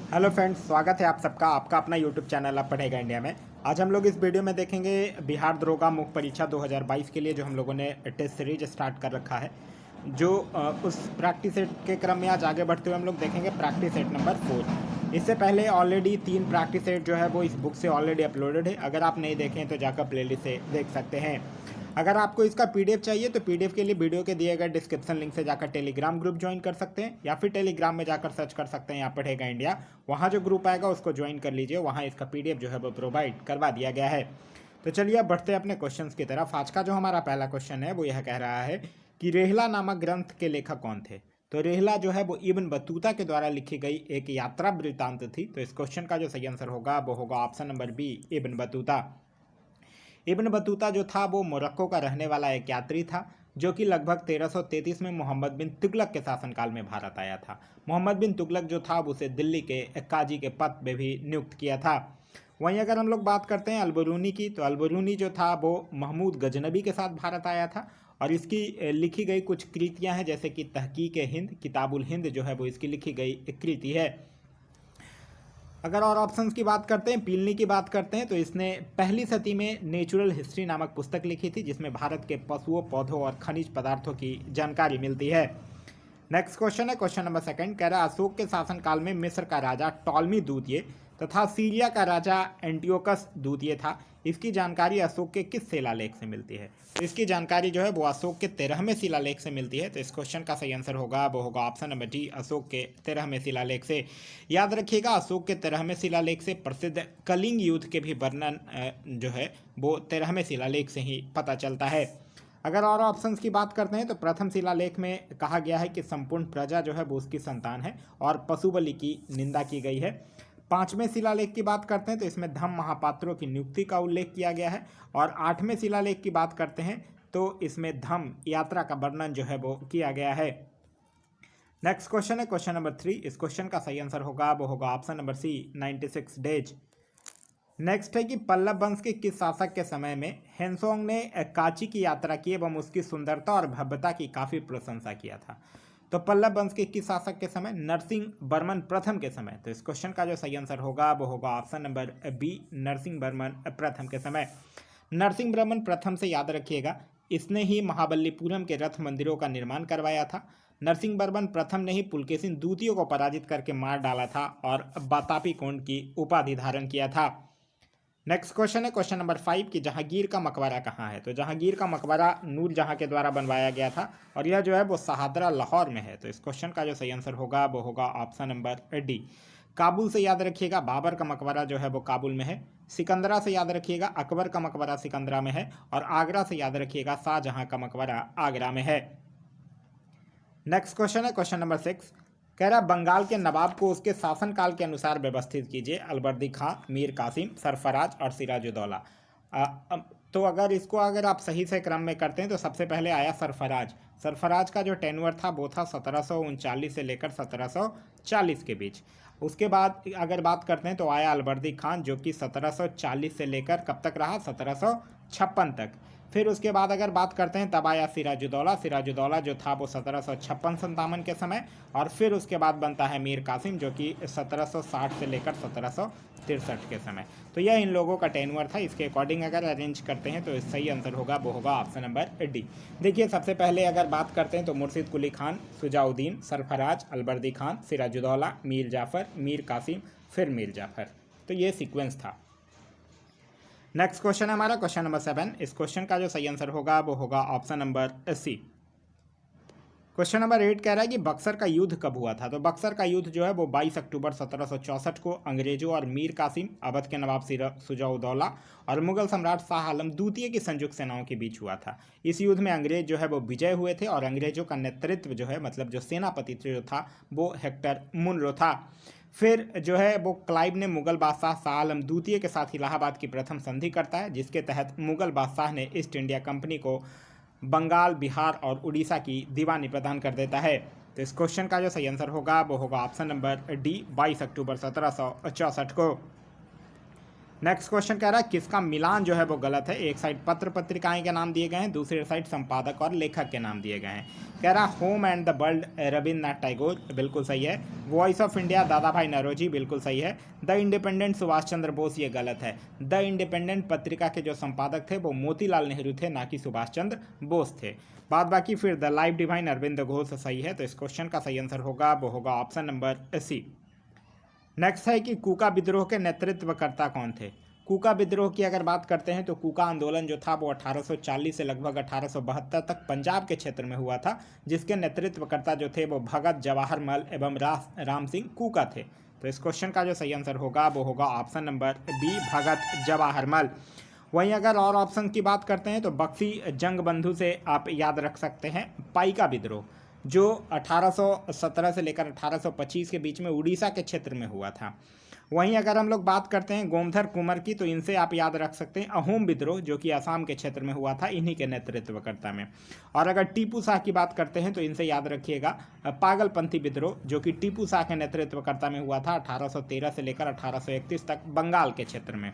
Hello friends, स्वागत है आप सबका आपका अपना यूट्यूब चैनल आप पढ़ेगा इंडिया में। आज हम लोग इस वीडियो में देखेंगे बिहार दरोगा मुख्य परीक्षा 2022 के लिए जो हम लोगों ने टेस्ट सीरीज स्टार्ट कर रखा है। जो उस प्रैक्टिस सेट के क्रम में आज आगे बढ़ते हुए हम लोग देखेंगे प्रैक्टिस सेट नंबर 4। इससे पहले ऑलरेडी 3 प्रैक्टिस सेट जो है वो इस बुक से ऑलरेडी अपलोडेड है। अगर आप नहीं देखें तो जाकर प्लेलिस्ट से देख सकते हैं। अगर आपको इसका पीडीएफ चाहिए तो पीडीएफ के लिए वीडियो के दिए गए डिस्क्रिप्शन लिंक से जाकर टेलीग्राम ग्रुप ज्वाइन कर सकते हैं, या फिर टेलीग्राम में जाकर सर्च कर सकते हैं यहाँ पढ़ेगा इंडिया। वहाँ जो ग्रुप आएगा उसको ज्वाइन कर लीजिए, वहाँ इसका पीडीएफ जो है वो प्रोवाइड करवा दिया गया है। तो चलिए अब बढ़ते हैं अपने क्वेश्चंस की तरफ। आज का जो हमारा पहला क्वेश्चन है वो यह कह रहा है कि रेहला नामक ग्रंथ के लेखक कौन थे। तो रेहला जो है वो इब्न बतूता के द्वारा लिखी गई एक यात्रा वृत्तांत थी। तो इस क्वेश्चन का जो सही आंसर होगा वो होगा option number B, Ibn Battuta. Ibn Battuta जो था वो मोरक्को का रहने वाला एक यात्री था, जो कि लगभग 1333 में मोहम्मद बिन तुगलक के शासनकाल में भारत आया था। मोहम्मद बिन तुगलक जो था उसे दिल्ली के काजी के पद पे भी नियुक्त किया था। वहीं अगर हम लोग बात करते हैं अलबरूनी की, तो अलबरूनी जो था वो महमूद गजनबी के साथ भारत आया था, और इसकी लिखी गई कुछ कृतियां हैं, जैसे कि तहकीक हिंद, किताबुल हिंद जो है वो इसकी लिखी गई एक कृति है। अगर और ऑप्शंस की बात करते हैं, पीलनी की बात करते हैं, तो इसने पहली सदी में नेचुरल हिस्ट्री नामक पुस्तक लिखी थी, जिसमें भारत के पशुओं, पौधों और खनिज पदार्थों की जानकारी मिलती है। नेक्स्ट क्वेश्चन है क्वेश्चन नंबर सेकंड। कह रहा अशोक के शासनकाल में मिस्र का राजा टॉलमी द्वितीय तथा सीरिया का राजा एंटियोकस द्वितीय था। इसकी जानकारी अशोक के किस शिलालेख से मिलती है। तो इसकी जानकारी जो है वो अशोक के 13वें शिलालेख से मिलती है। तो इस क्वेश्चन का सही आंसर होगा वो होगा ऑप्शन नंबर डी, अशोक के 13वें शिलालेख से। याद रखिएगा, अशोक के 13वें शिलालेख से प्रसिद्ध कलिंग युद्ध के भी वर्णन जो है वो 13वें शिलालेख से ही पता चलता है। अगर और ऑप्शंस की बात करते हैं तो प्रथम शिलालेख में कहा गया है कि संपूर्ण प्रजा जो है वो उसकी संतान है, और पशु बलि की निंदा की गई है। 5वें शिलालेख की बात करते हैं तो इसमें धम्म महापात्रों की नियुक्ति का उल्लेख किया गया है, और 8वें शिलालेख की बात करते हैं तो इसमें धम्म यात्रा का वर्णन जो है वो किया गया है। नेक्स्ट क्वेश्चन है क्वेश्चन नंबर 3। इस क्वेश्चन का सही आंसर होगा वो होगा option number C, 96 days. Next है कि पल्लव वंश के किस शासक के समय में हेनसोंग ने कांची की यात्रा की एवं उसकी सुंदरता और भव्यता की काफ़ी प्रशंसा किया था। तो पल्लव वंश के किस शासक के समय, नरसिंह वर्मन प्रथम के समय। तो इस क्वेश्चन का जो सही आंसर होगा वो होगा option number B, Narasimha Varman प्रथम के समय। नरसिंह वर्मन प्रथम से याद रखिएगा, इसने ही महाबलीपुरम के रथ मंदिरों का निर्माण करवाया था। नरसिंह वर्मन प्रथम ने ही पुलकेशिन द्वितीय को पराजित करके मार डाला था और बातापी कोंड की उपाधि धारण किया था। नेक्स्ट क्वेश्चन है क्वेश्चन नंबर 5 कि जहांगीर का मकबरा कहाँ है। तो जहांगीर का मकबरा नूर जहां के द्वारा बनवाया गया था, और यह जो है वो शहादरा लाहौर में है। तो इस क्वेश्चन का जो सही आंसर होगा वो होगा ऑप्शन नंबर डी। काबुल से याद रखिएगा, बाबर का मकबरा जो है वो काबुल में है। सिकंदरा से याद रखिएगा, अकबर का मकबरा सिकंदरा में है। और आगरा से याद रखिएगा, शाहजहां का मकबरा आगरा में है। नेक्स्ट क्वेश्चन है क्वेश्चन नंबर 6। कह रहा बंगाल के नवाब को उसके शासनकाल के अनुसार व्यवस्थित कीजिए। अलबर्दी खां, मीर कासिम, सरफराज और सिराजुद्दौला। तो अगर आप सही से क्रम में करते हैं तो सबसे पहले आया सरफराज। सरफराज का जो टेन्योर था वो था 1739 से लेकर 1740 के बीच। उसके बाद अगर बात करते हैं तो आया अलबर्दी खान, जो कि 1740 से लेकर कब तक रहा, 1756 तक। फिर उसके बाद अगर बात करते हैं तब आया सिराजुद्दौला। सिराजुद्दौला जो था वो 1756-57 के समय। और फिर उसके बाद बनता है मीर कासिम, जो कि 1760 से लेकर 1763 के समय। तो यह इन लोगों का टेन्योर था। इसके अकॉर्डिंग अगर अरेंज करते हैं तो सही आंसर होगा वो होगा ऑप्शन नंबर डी। देखिए, सबसे पहले अगर बात करते हैं तो मुर्शिद कुली खान, शुजाउद्दीन, सरफराज, अलबर्दी खान, सिराजुद्दौला, मीर जाफ़र, मीर कासिम, फिर मीर जाफ़र। तो ये सीक्वेंस था। नेक्स्ट क्वेश्चन है हमारा क्वेश्चन नंबर 7। इस क्वेश्चन का जो सही आंसर होगा वो होगा option number C. Question number 8 कह रहा है कि बक्सर का युद्ध कब हुआ था। तो बक्सर का युद्ध जो है वो 22 अक्टूबर 1764 को अंग्रेजों और मीर कासिम, अवध के नवाब शुजाउद्दौला और मुगल सम्राट शाह आलम द्वितीय की संयुक्त सेनाओं के बीच हुआ था। इस युद्ध में अंग्रेज जो है वो विजय हुए थे, और अंग्रेजों का नेतृत्व जो है, मतलब जो सेनापति जो था वो हेक्टर मुनरो था। फिर जो है वो क्लाइव ने मुगल बादशाह शाह आलम द्वितीय के साथ इलाहाबाद की प्रथम संधि करता है, जिसके तहत मुगल बादशाह ने ईस्ट इंडिया कंपनी को बंगाल, बिहार और उड़ीसा की दीवानी प्रदान कर देता है। तो इस क्वेश्चन का जो सही आंसर होगा वो होगा ऑप्शन नंबर डी, 22 अक्टूबर 1764 को। नेक्स्ट क्वेश्चन कह रहा है किसका मिलान जो है वो गलत है। एक साइड पत्र पत्रिकाएं के नाम दिए गए हैं, दूसरी साइड संपादक और लेखक के नाम दिए गए हैं। कह रहा home and the world Rabindranath Tagore, बिल्कुल सही है। वॉइस ऑफ इंडिया दादा भाई नौरोजी, बिल्कुल सही है। द इंडिपेंडेंट सुभाष चंद्र बोस, ये गलत है। द इंडिपेंडेंट पत्रिका के जो संपादक थे वो मोतीलाल नेहरू थे, ना कि सुभाष चंद्र बोस थे। बाद बाकी फिर the life divine Aurobindo Ghosh सही है। तो इस क्वेश्चन का सही आंसर होगा वो होगा ऑप्शन नंबर सी। नेक्स्ट है कि कूका विद्रोह के नेतृत्वकर्ता कौन थे। कूका विद्रोह की अगर बात करते हैं तो कूका आंदोलन जो था वो 1840 से लगभग 1872 तक पंजाब के क्षेत्र में हुआ था, जिसके नेतृत्वकर्ता जो थे वो भगत जवाहर मल एवं राम सिंह कूका थे। तो इस क्वेश्चन का जो सही आंसर होगा वो होगा ऑप्शन नंबर बी, भगत जवाहर मल। वहीं अगर और ऑप्शन की बात करते हैं तो बक्सी जंग बंधु से आप याद रख सकते हैं पाइका विद्रोह, जो 1817 से लेकर 1825 के बीच में उड़ीसा के क्षेत्र में हुआ था। वहीं अगर हम लोग बात करते हैं गोमधर कुंवर की, तो इनसे आप याद रख सकते हैं अहोम विद्रोह, जो कि असम के क्षेत्र में हुआ था, इन्हीं के नेतृत्वकर्ता में। और अगर टीपू शाह की बात करते हैं तो इनसे याद रखिएगा पागलपंथी विद्रोह, जो कि टीपू शाह के नेतृत्वकर्ता में हुआ था 1813 से लेकर 1831 तक बंगाल के क्षेत्र में।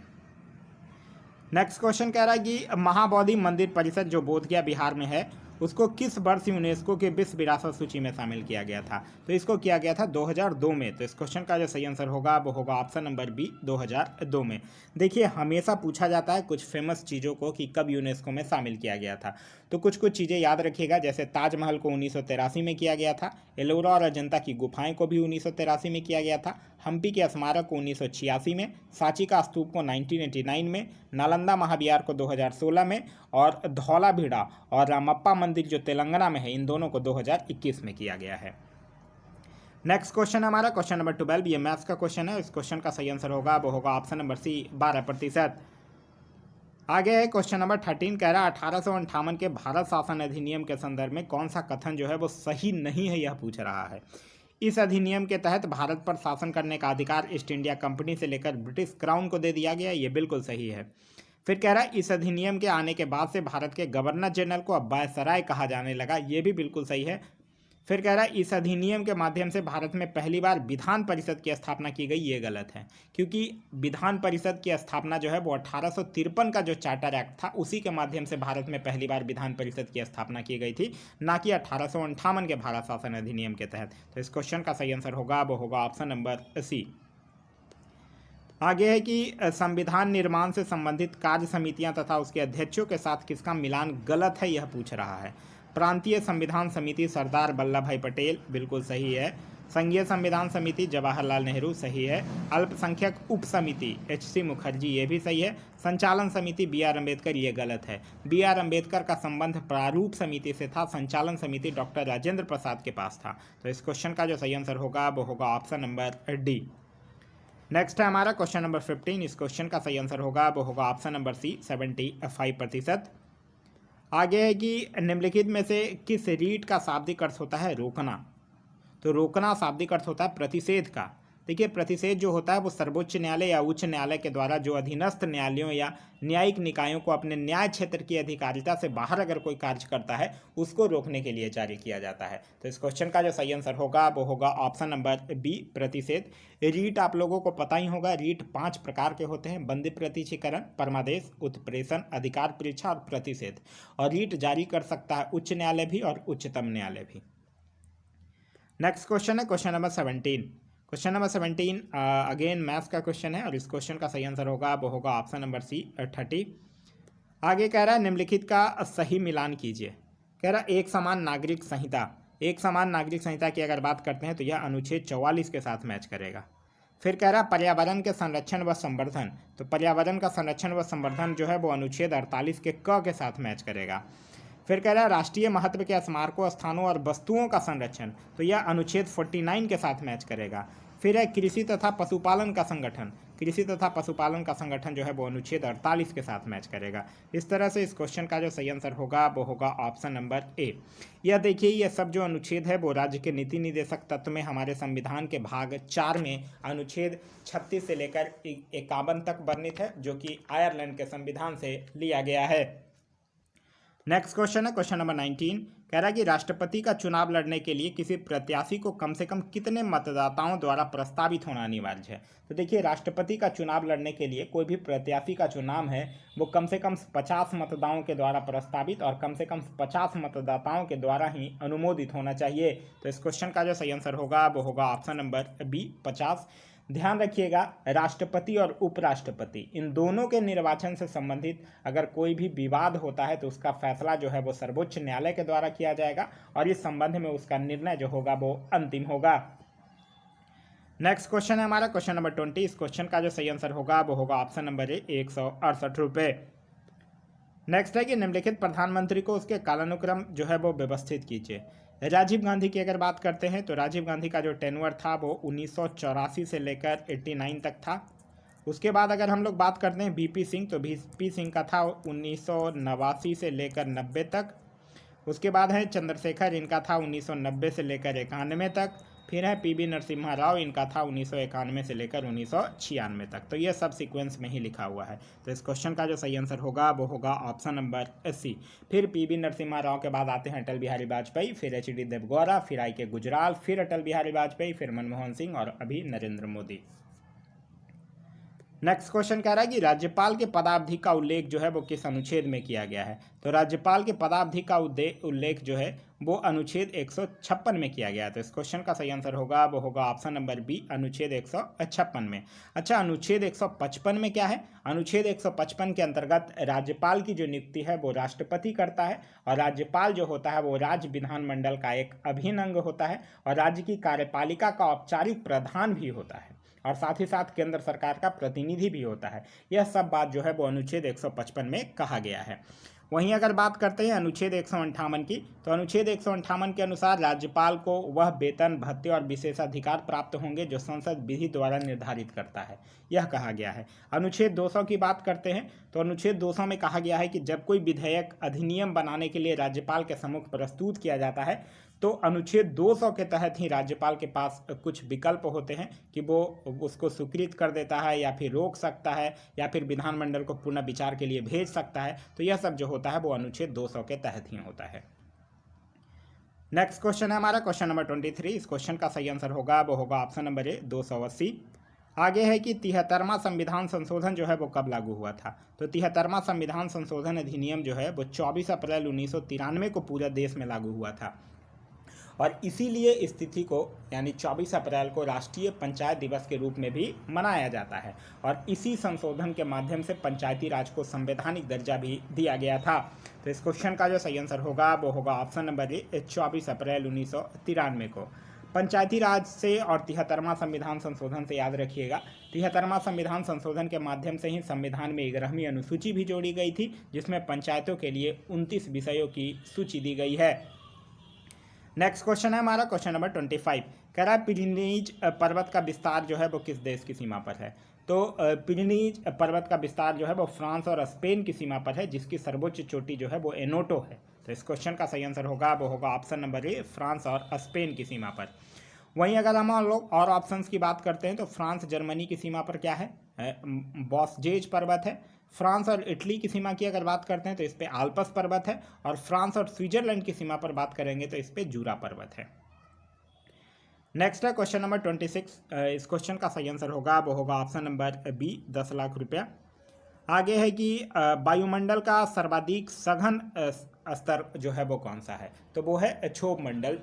नेक्स्ट क्वेश्चन कह रहा है कि महाबोधि मंदिर परिसर जो बोधगया बिहार में है, उसको किस वर्ष यूनेस्को के विश्व विरासत सूची में शामिल किया गया था। तो इसको किया गया था 2002 में। तो इस क्वेश्चन का जो सही आंसर होगा वो होगा ऑप्शन नंबर बी, 2002 में। देखिए हमेशा पूछा जाता है कुछ फेमस चीज़ों को कि कब यूनेस्को में शामिल किया गया था, तो कुछ कुछ चीज़ें याद रखिएगा, जैसे ताजमहल को 1983 में किया गया था, एलोरा और अजंता की गुफाएं को भी 1983 में किया गया था, हम्पी के स्मारक को 1986 में, सांची का स्तूप को 1989 में, नालंदा महाविहार को 2016 में, और धौलाभिड़ा और रामप्पा मंदिर जो तेलंगाना में है, इन दोनों को 2021 में किया गया है। नेक्स्ट क्वेश्चन हमारा क्वेश्चन नंबर 12, ये मैथ्स का क्वेश्चन है। इस क्वेश्चन का सही आंसर होगा वो होगा ऑप्शन नंबर सी, 12%। आगे है क्वेश्चन नंबर 13, कह रहा है 1858 के भारत शासन अधिनियम के संदर्भ में कौन सा कथन जो है वो सही नहीं है, यह पूछ रहा है। इस अधिनियम के तहत भारत पर शासन करने का अधिकार ईस्ट इंडिया कंपनी से लेकर ब्रिटिश क्राउन को दे दिया गया, ये बिल्कुल सही है। फिर कह रहा है इस अधिनियम के आने के बाद से भारत के गवर्नर जनरल को अब वायसराय कहा जाने लगा, ये भी बिल्कुल सही है। फिर कह रहा है इस अधिनियम के माध्यम से भारत में पहली बार विधान परिषद की स्थापना की गई, ये गलत है, क्योंकि विधान परिषद की स्थापना जो है वो 1853 का जो चार्टर एक्ट था उसी के माध्यम से भारत में पहली बार विधान परिषद की स्थापना की गई थी, ना कि 1858 के भारत शासन अधिनियम के तहत। तो इस क्वेश्चन का सही आंसर होगा वो होगा ऑप्शन नंबर सी। आगे है कि संविधान निर्माण से संबंधित कार्य समितियां तथा उसके अध्यक्षों के साथ किसका मिलान गलत है, यह पूछ रहा है। प्रांतीय संविधान समिति सरदार वल्लभ भाई पटेल, बिल्कुल सही है। संघीय संविधान समिति जवाहरलाल नेहरू, सही है। अल्पसंख्यक उप समिति एच.सी. मुखर्जी, ये भी सही है। संचालन समिति बी.आर. अम्बेडकर, ये गलत है। बी.आर. अम्बेडकर का संबंध प्रारूप समिति से था, संचालन समिति डॉक्टर राजेंद्र प्रसाद के पास था। तो इस क्वेश्चन का जो सही आंसर होगा वो होगा ऑप्शन नंबर डी। नेक्स्ट है हमारा क्वेश्चन नंबर 15, इस क्वेश्चन का सही आंसर होगा वो होगा ऑप्शन नंबर सी, 75%। आगे है कि निम्नलिखित में से किस रीट का शाब्दिक अर्थ होता है रोकना। तो रोकना शाब्दिक अर्थ होता है प्रतिषेध का। देखिए प्रतिषेध जो होता है वो सर्वोच्च न्यायालय या उच्च न्यायालय के द्वारा जो अधीनस्थ न्यायालयों या न्यायिक निकायों को अपने न्याय क्षेत्र की अधिकारिता से बाहर अगर कोई कार्य करता है उसको रोकने के लिए जारी किया जाता है। तो इस क्वेश्चन का जो सही आंसर होगा वो होगा ऑप्शन नंबर बी, प्रतिषेध। रीट आप लोगों को पता ही होगा, रीट 5 प्रकार के होते हैं, बंदी प्रतिशीकरण, परमादेश, उत्प्रेषण, अधिकार परीक्षा और प्रतिषेध। और रीट जारी कर सकता है उच्च न्यायालय भी और उच्चतम न्यायालय भी। नेक्स्ट क्वेश्चन है question number 17। Question number 17 again maths का क्वेश्चन है और इस क्वेश्चन का सही आंसर होगा वो होगा ऑप्शन नंबर सी, 30। आगे कह रहा है निम्नलिखित का सही मिलान कीजिए। कह रहा है एक समान नागरिक संहिता। एक समान नागरिक संहिता की अगर बात करते हैं तो यह अनुच्छेद 44 के साथ मैच करेगा। फिर कह रहा है पर्यावरण के संरक्षण व संवर्धन। तो पर्यावरण का संरक्षण व संवर्धन जो है वो अनुच्छेद 48 के क के साथ मैच करेगा। फिर कह रहा है राष्ट्रीय महत्व के स्मारकों, स्थानों और वस्तुओं का संरक्षण, तो यह अनुच्छेद 49 के साथ मैच करेगा। फिर है कृषि तथा पशुपालन का संगठन। कृषि तथा पशुपालन का संगठन जो है वो अनुच्छेद 48 के साथ मैच करेगा। इस तरह से इस क्वेश्चन का जो सही आंसर होगा वो होगा ऑप्शन नंबर ए। यह देखिए ये सब जो अनुच्छेद है वो राज्य के नीति निर्देशक तत्व में हमारे संविधान के भाग 4 में अनुच्छेद 36 से लेकर 51 तक वर्णित है, जो कि आयरलैंड के संविधान से लिया गया है। नेक्स्ट क्वेश्चन है क्वेश्चन नंबर 19। कह रहा है कि राष्ट्रपति का चुनाव लड़ने के लिए किसी प्रत्याशी को कम से कम कितने मतदाताओं द्वारा प्रस्तावित होना अनिवार्य है। तो देखिए, राष्ट्रपति का चुनाव लड़ने के लिए कोई भी प्रत्याशी का चुनाव है वो कम से कम 50 मतदाताओं के द्वारा प्रस्तावित और कम से कम 50 मतदाताओं के द्वारा ही अनुमोदित होना चाहिए। तो इस क्वेश्चन का जो सही आंसर होगा वो होगा ऑप्शन नंबर बी 50। ध्यान रखिएगा, राष्ट्रपति और उपराष्ट्रपति इन दोनों के निर्वाचन से संबंधित अगर कोई भी विवाद होता है तो उसका फैसला जो है वो सर्वोच्च न्यायालय के द्वारा किया जाएगा और इस संबंध में उसका निर्णय जो होगा वो अंतिम होगा। नेक्स्ट क्वेश्चन है हमारा क्वेश्चन नंबर 20। इस क्वेश्चन का जो सही आंसर होगा वो होगा ऑप्शन नंबर ए 168 रुपये। नेक्स्ट है कि निम्नलिखित प्रधानमंत्री को उसके कालानुक्रम जो है वो व्यवस्थित कीजिए। राजीव गांधी की अगर बात करते हैं तो राजीव गांधी का जो टेन्योर था वो 1984 से लेकर 89 तक था। उसके बाद अगर हम लोग बात करते हैं बीपी सिंह, तो बीपी सिंह का था 1989 से लेकर 90 तक। उसके बाद है चंद्रशेखर, इनका था 1990 से लेकर 91 तक। फिर है पीवी नरसिम्हा राव, इनका था 1991 से लेकर 1996 तक। तो ये सब सीक्वेंस में ही लिखा हुआ है। तो इस क्वेश्चन का जो सही आंसर होगा वो होगा ऑप्शन नंबर सी। फिर पीवी नरसिम्हा राव के बाद आते हैं अटल बिहारी वाजपेयी, फिर एच डी देवगौड़ा, फिर आई के गुजराल, फिर अटल बिहारी वाजपेयी, फिर मनमोहन सिंह और अभी नरेंद्र मोदी। नेक्स्ट क्वेश्चन कह रहा है कि राज्यपाल के पदावधि का उल्लेख जो है वो किस अनुच्छेद में किया गया है। तो राज्यपाल के पदावधि का उल्लेख जो है वो अनुच्छेद 156 में किया गया है। तो इस क्वेश्चन का सही आंसर होगा वो होगा ऑप्शन नंबर बी, अनुच्छेद 156 में। अच्छा, अनुच्छेद 155 में क्या है? अनुच्छेद 155 के अंतर्गत राज्यपाल की जो नियुक्ति है वो राष्ट्रपति करता है और राज्यपाल जो होता है वो राज्य विधानमंडल का एक अभिन्न अंग होता है और राज्य की कार्यपालिका का औपचारिक प्रधान भी होता है और साथ ही साथ केंद्र सरकार का प्रतिनिधि भी होता है। यह सब बात जो है वो अनुच्छेद 155 में कहा गया है। वहीं अगर बात करते हैं अनुच्छेद 158 की, तो अनुच्छेद 158 के अनुसार राज्यपाल को वह वेतन, भत्ते और विशेषाधिकार प्राप्त होंगे जो संसद विधि द्वारा निर्धारित करता है, यह कहा गया है। अनुच्छेद 200 की बात करते हैं तो अनुच्छेद 200 में कहा गया है कि जब कोई विधेयक अधिनियम बनाने के लिए राज्यपाल के सम्मुख प्रस्तुत किया जाता है तो अनुच्छेद 200 के तहत ही राज्यपाल के पास कुछ विकल्प होते हैं कि वो उसको स्वीकृत कर देता है या फिर रोक सकता है या फिर विधानमंडल को पुनः विचार के लिए भेज सकता है। तो यह सब जो होता है वो अनुच्छेद 200 के तहत ही होता है। नेक्स्ट क्वेश्चन है हमारा क्वेश्चन नंबर 23। इस क्वेश्चन का सही आंसर होगा वो होगा ऑप्शन नंबर ए 280। आगे है कि 73वां संविधान संशोधन जो है वो कब लागू हुआ था। तो 73वां संविधान संशोधन अधिनियम जो है वो 24 अप्रैल 1993 को पूरे देश में लागू हुआ था और इसीलिए इस तिथि को यानी 24 अप्रैल को राष्ट्रीय पंचायत दिवस के रूप में भी मनाया जाता है और इसी संशोधन के माध्यम से पंचायती राज को संवैधानिक दर्जा भी दिया गया था। तो इस क्वेश्चन का जो सही आंसर होगा वो होगा ऑप्शन नंबर ए 24 अप्रैल 1993 को। पंचायती राज से और 73वां संविधान संशोधन से याद रखिएगा, 73वां संविधान संशोधन के माध्यम से ही संविधान में 11वीं अनुसूची भी जोड़ी गई थी जिसमें पंचायतों के लिए 29 विषयों की सूची दी गई है। नेक्स्ट क्वेश्चन है हमारा क्वेश्चन नंबर 25। कह रहा है पिरेनीज पर्वत का विस्तार जो है वो किस देश की सीमा पर है। तो पिरेनीज पर्वत का विस्तार जो है वो फ्रांस और स्पेन की सीमा पर है जिसकी सर्वोच्च चोटी जो है वो एनोटो है। तो इस क्वेश्चन का सही आंसर होगा वो होगा ऑप्शन नंबर ए, फ्रांस और स्पेन की सीमा पर। वहीं अगर हम लोग और ऑप्शंस की बात करते हैं तो फ्रांस जर्मनी की सीमा पर क्या है, बॉसजेज पर्वत है। फ्रांस और इटली की सीमा की अगर बात करते हैं तो इस पे आल्प्स पर्वत है और फ्रांस और स्विट्जरलैंड की सीमा पर बात करेंगे तो इस पे जूरा पर्वत है। नेक्स्ट है क्वेश्चन नंबर 26। इस क्वेश्चन का सही आंसर होगा वो होगा ऑप्शन नंबर बी 10 लाख रुपया। आगे है कि वायुमंडल का सर्वाधिक सघन स्तर जो है वो कौन सा है। तो वो है क्षोभ मंडल।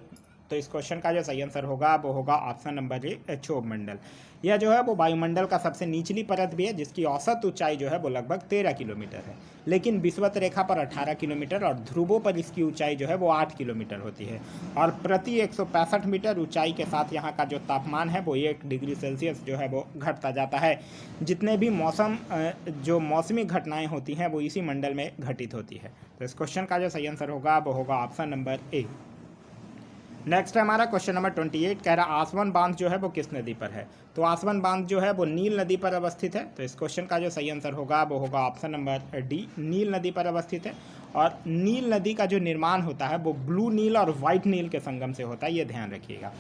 तो इस क्वेश्चन का जो सही आंसर होगा वो होगा ऑप्शन नंबर ए, क्षोभ मंडल। यह जो है वो वायुमंडल का सबसे निचली परत भी है जिसकी औसत ऊंचाई जो है वो लगभग 13 किलोमीटर है, लेकिन विषुवत रेखा पर 18 किलोमीटर और ध्रुवों पर इसकी ऊंचाई जो है वो 8 किलोमीटर होती है और प्रति 165 मीटर ऊंचाई के साथ यहाँ का जो तापमान है वो 1 डिग्री सेल्सियस जो है वो घटता जाता है। जितने भी मौसमी घटनाएं होती हैं वो इसी मंडल में घटित होती है। तो इस क्वेश्चन का जो सही आंसर होगा वो होगा ऑप्शन नंबर ए। नेक्स्ट है हमारा क्वेश्चन नंबर 28। कह रहा आसवन बांध जो है वो किस नदी पर है। तो आसवन बांध जो है वो नील नदी पर अवस्थित है। तो इस क्वेश्चन का जो सही आंसर होगा वो होगा ऑप्शन नंबर डी, नील नदी पर अवस्थित है। और नील नदी का जो निर्माण होता है वो ब्लू नील और वाइट नील के संगम से होता है, ये ध्यान रखिएगा।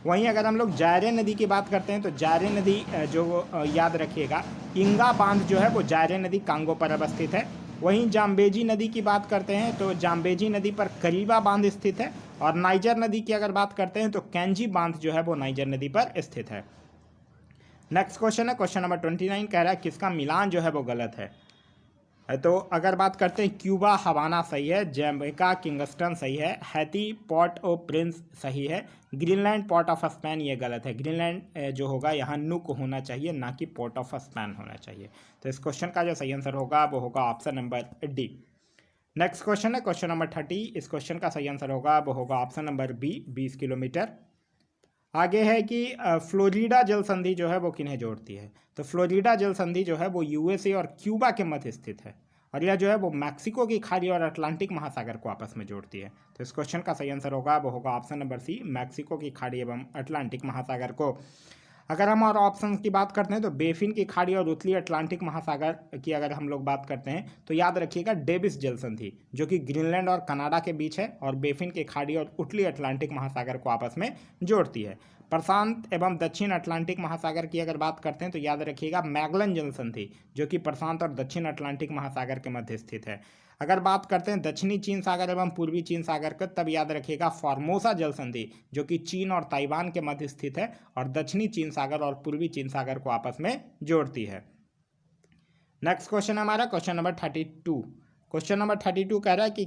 वहीं अगर हम लोग जायरे नदी की बात करते हैं तो जायरे नदी जो याद रखिएगा, इंगा बांध जो है वो जायरे नदी कांगो पर अवस्थित है। वहीं जाम्बेजी नदी की बात करते हैं तो जाम्बेजी नदी पर करीबा बांध स्थित है, और नाइजर नदी की अगर बात करते हैं तो कैंजी बांध जो है वो नाइजर नदी पर स्थित है। नेक्स्ट क्वेश्चन है क्वेश्चन नंबर 29, कह रहा है किसका मिलान जो है वो गलत है। तो अगर बात करते हैं क्यूबा हवाना सही है, जमैका किंगस्टन सही है, हैती पोर्ट ऑफ प्रिंस सही है, ग्रीनलैंड पोर्ट ऑफ स्पेन ये गलत है। ग्रीनलैंड जो होगा यहाँ नुक होना चाहिए, ना कि पोर्ट ऑफ स्पेन होना चाहिए। तो इस क्वेश्चन का जो सही आंसर होगा वो होगा option number D. Next question है क्वेश्चन नंबर 30, इस क्वेश्चन का सही आंसर होगा वो होगा ऑप्शन नंबर बी 20 किलोमीटर। आगे है कि फ्लोरिडा जल संधि जो है वो किन्हें जोड़ती है। तो फ्लोरिडा जल संधि जो है वो यूएसए और क्यूबा के मध्य स्थित है, और यह जो है वो मैक्सिको की खाड़ी और अटलांटिक महासागर को आपस में जोड़ती है। तो इस क्वेश्चन का सही आंसर होगा वो होगा ऑप्शन नंबर सी, मैक्सिको की खाड़ी एवं अटलांटिक महासागर को। अगर हम और ऑप्शन की बात करते हैं तो बेफिन की खाड़ी और उत्तरी अटलांटिक महासागर की अगर हम लोग बात करते हैं तो याद रखिएगा डेविस जल संधि, जो कि ग्रीनलैंड और कनाडा के बीच है और बेफिन की खाड़ी और उत्तरी अटलांटिक महासागर को आपस में जोड़ती है। प्रशांत एवं दक्षिण अटलांटिक महासागर की अगर बात करते हैं तो याद रखिएगा मैगलन जल संधि, जो कि प्रशांत और दक्षिण अटलांटिक महासागर के मध्य स्थित है। अगर बात करते हैं दक्षिणी चीन सागर एवं पूर्वी चीन सागर का, तब याद रखिएगा फॉर्मोसा जल संधि, जो कि चीन और ताइवान के मध्य स्थित है और दक्षिणी चीन सागर और पूर्वी चीन सागर को आपस में जोड़ती है। नेक्स्ट क्वेश्चन हमारा क्वेश्चन नंबर 32। क्वेश्चन नंबर 32 कह रहा है कि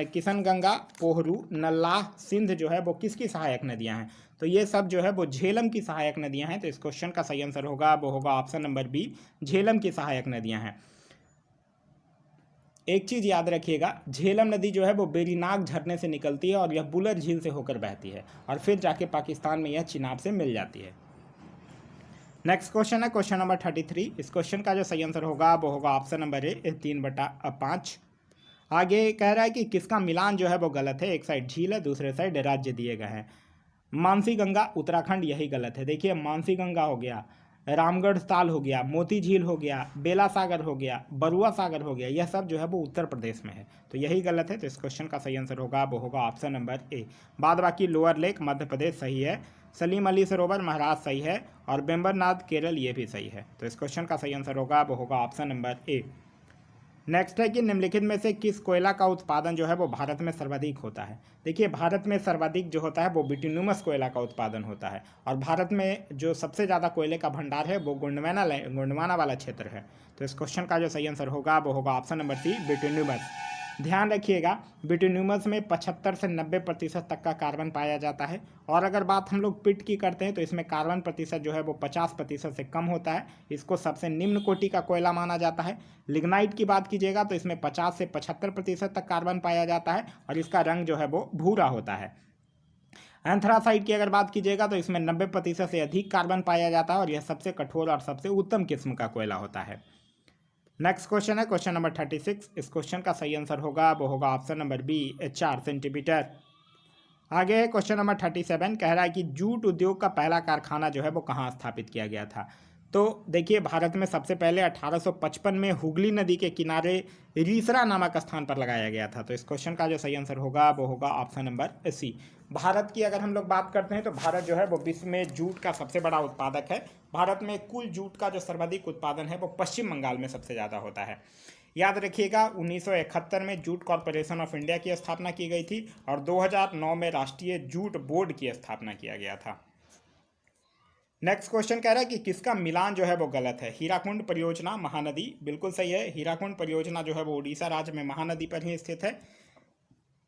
किशनगंगा, पोहरू, नल्लाह, सिंध जो है वो किसकी सहायक नदियां हैं। तो ये सब जो है वो झेलम की सहायक नदियां हैं। तो इस क्वेश्चन का सही आंसर होगा वो होगा ऑप्शन नंबर बी, झेलम की सहायक नदियां हैं। एक चीज़ याद रखिएगा, झेलम नदी जो है वो बेरीनाग झरने से निकलती है और यह बुलर झील से होकर बहती है और फिर जाके पाकिस्तान में यह चिनाब से मिल जाती है। नेक्स्ट क्वेश्चन है क्वेश्चन नंबर 33। इस क्वेश्चन का जो सही आंसर होगा वो होगा ऑप्शन नंबर ए 3/5। आगे कह रहा है कि किसका मिलान जो है वो गलत है। एक साइड झील है, दूसरे साइड राज्य दिए गए हैं। मानसी गंगा उत्तराखंड, यही गलत है। देखिए मानसी गंगा हो गया, रामगढ़ ताल हो गया, मोती झील हो गया, बेला सागर हो गया, बरुआ सागर हो गया, यह सब जो है वो उत्तर प्रदेश में है, तो यही गलत है। तो इस क्वेश्चन का सही आंसर होगा वो होगा ऑप्शन नंबर ए। बाद बाकी लोअर लेक मध्य प्रदेश सही है, सलीम अली सरोवर महाराष्ट्र सही है, और बेम्बरनाथ केरल ये भी सही है। तो इस क्वेश्चन का सही आंसर होगा वो होगा ऑप्शन नंबर ए। नेक्स्ट है कि निम्नलिखित में से किस कोयला का उत्पादन जो है वो भारत में सर्वाधिक होता है। देखिए भारत में सर्वाधिक जो होता है वो बिटुमिनस कोयला का उत्पादन होता है, और भारत में जो सबसे ज़्यादा कोयले का भंडार है वो गोंडवाना वाला क्षेत्र है। तो इस क्वेश्चन का जो सही आंसर होगा वो होगा ऑप्शन नंबर सी, बिटुमिनस। ध्यान रखिएगा बिटुमिनस में 75 से 90% तक का कार्बन पाया जाता है, और अगर बात हम लोग पिट की करते हैं तो इसमें कार्बन प्रतिशत जो है वो 50% से कम होता है। इसको सबसे निम्न कोटि का कोयला माना जाता है। लिग्नाइट की बात कीजिएगा तो इसमें 50 से 75% तक कार्बन पाया जाता है, और इसका रंग जो है वो भूरा होता है। एंथ्रासाइट की अगर बात कीजिएगा तो इसमें 90% से अधिक कार्बन पाया जाता है, और यह सबसे कठोर और सबसे उत्तम किस्म का कोयला होता है। नेक्स्ट क्वेश्चन है क्वेश्चन नंबर 36। इस क्वेश्चन का सही आंसर होगा वो होगा ऑप्शन नंबर बी, 4 सेंटीमीटर। आगे है क्वेश्चन नंबर 37, कह रहा है कि जूट उद्योग का पहला कारखाना जो है वो कहाँ स्थापित किया गया था। तो देखिए भारत में सबसे पहले 1855 में हुगली नदी के किनारे रीसरा नामक स्थान पर लगाया गया था। तो इस क्वेश्चन का जो सही आंसर होगा वो होगा ऑप्शन नंबर सी। भारत की अगर हम लोग बात करते हैं तो भारत जो है वो विश्व में जूट का सबसे बड़ा उत्पादक है। भारत में कुल जूट का जो सर्वाधिक उत्पादन है वो पश्चिम बंगाल में सबसे ज़्यादा होता है। याद रखिएगा 1971 में जूट कॉरपोरेशन ऑफ इंडिया की स्थापना की गई थी, और 2009 में राष्ट्रीय जूट बोर्ड की स्थापना किया गया था। नेक्स्ट क्वेश्चन कह रहा है कि किसका मिलान जो है वो गलत है। हीराकुंड परियोजना महानदी, बिल्कुल सही है। हीराकुंड परियोजना जो है वो उड़ीसा राज्य में महानदी पर ही स्थित है।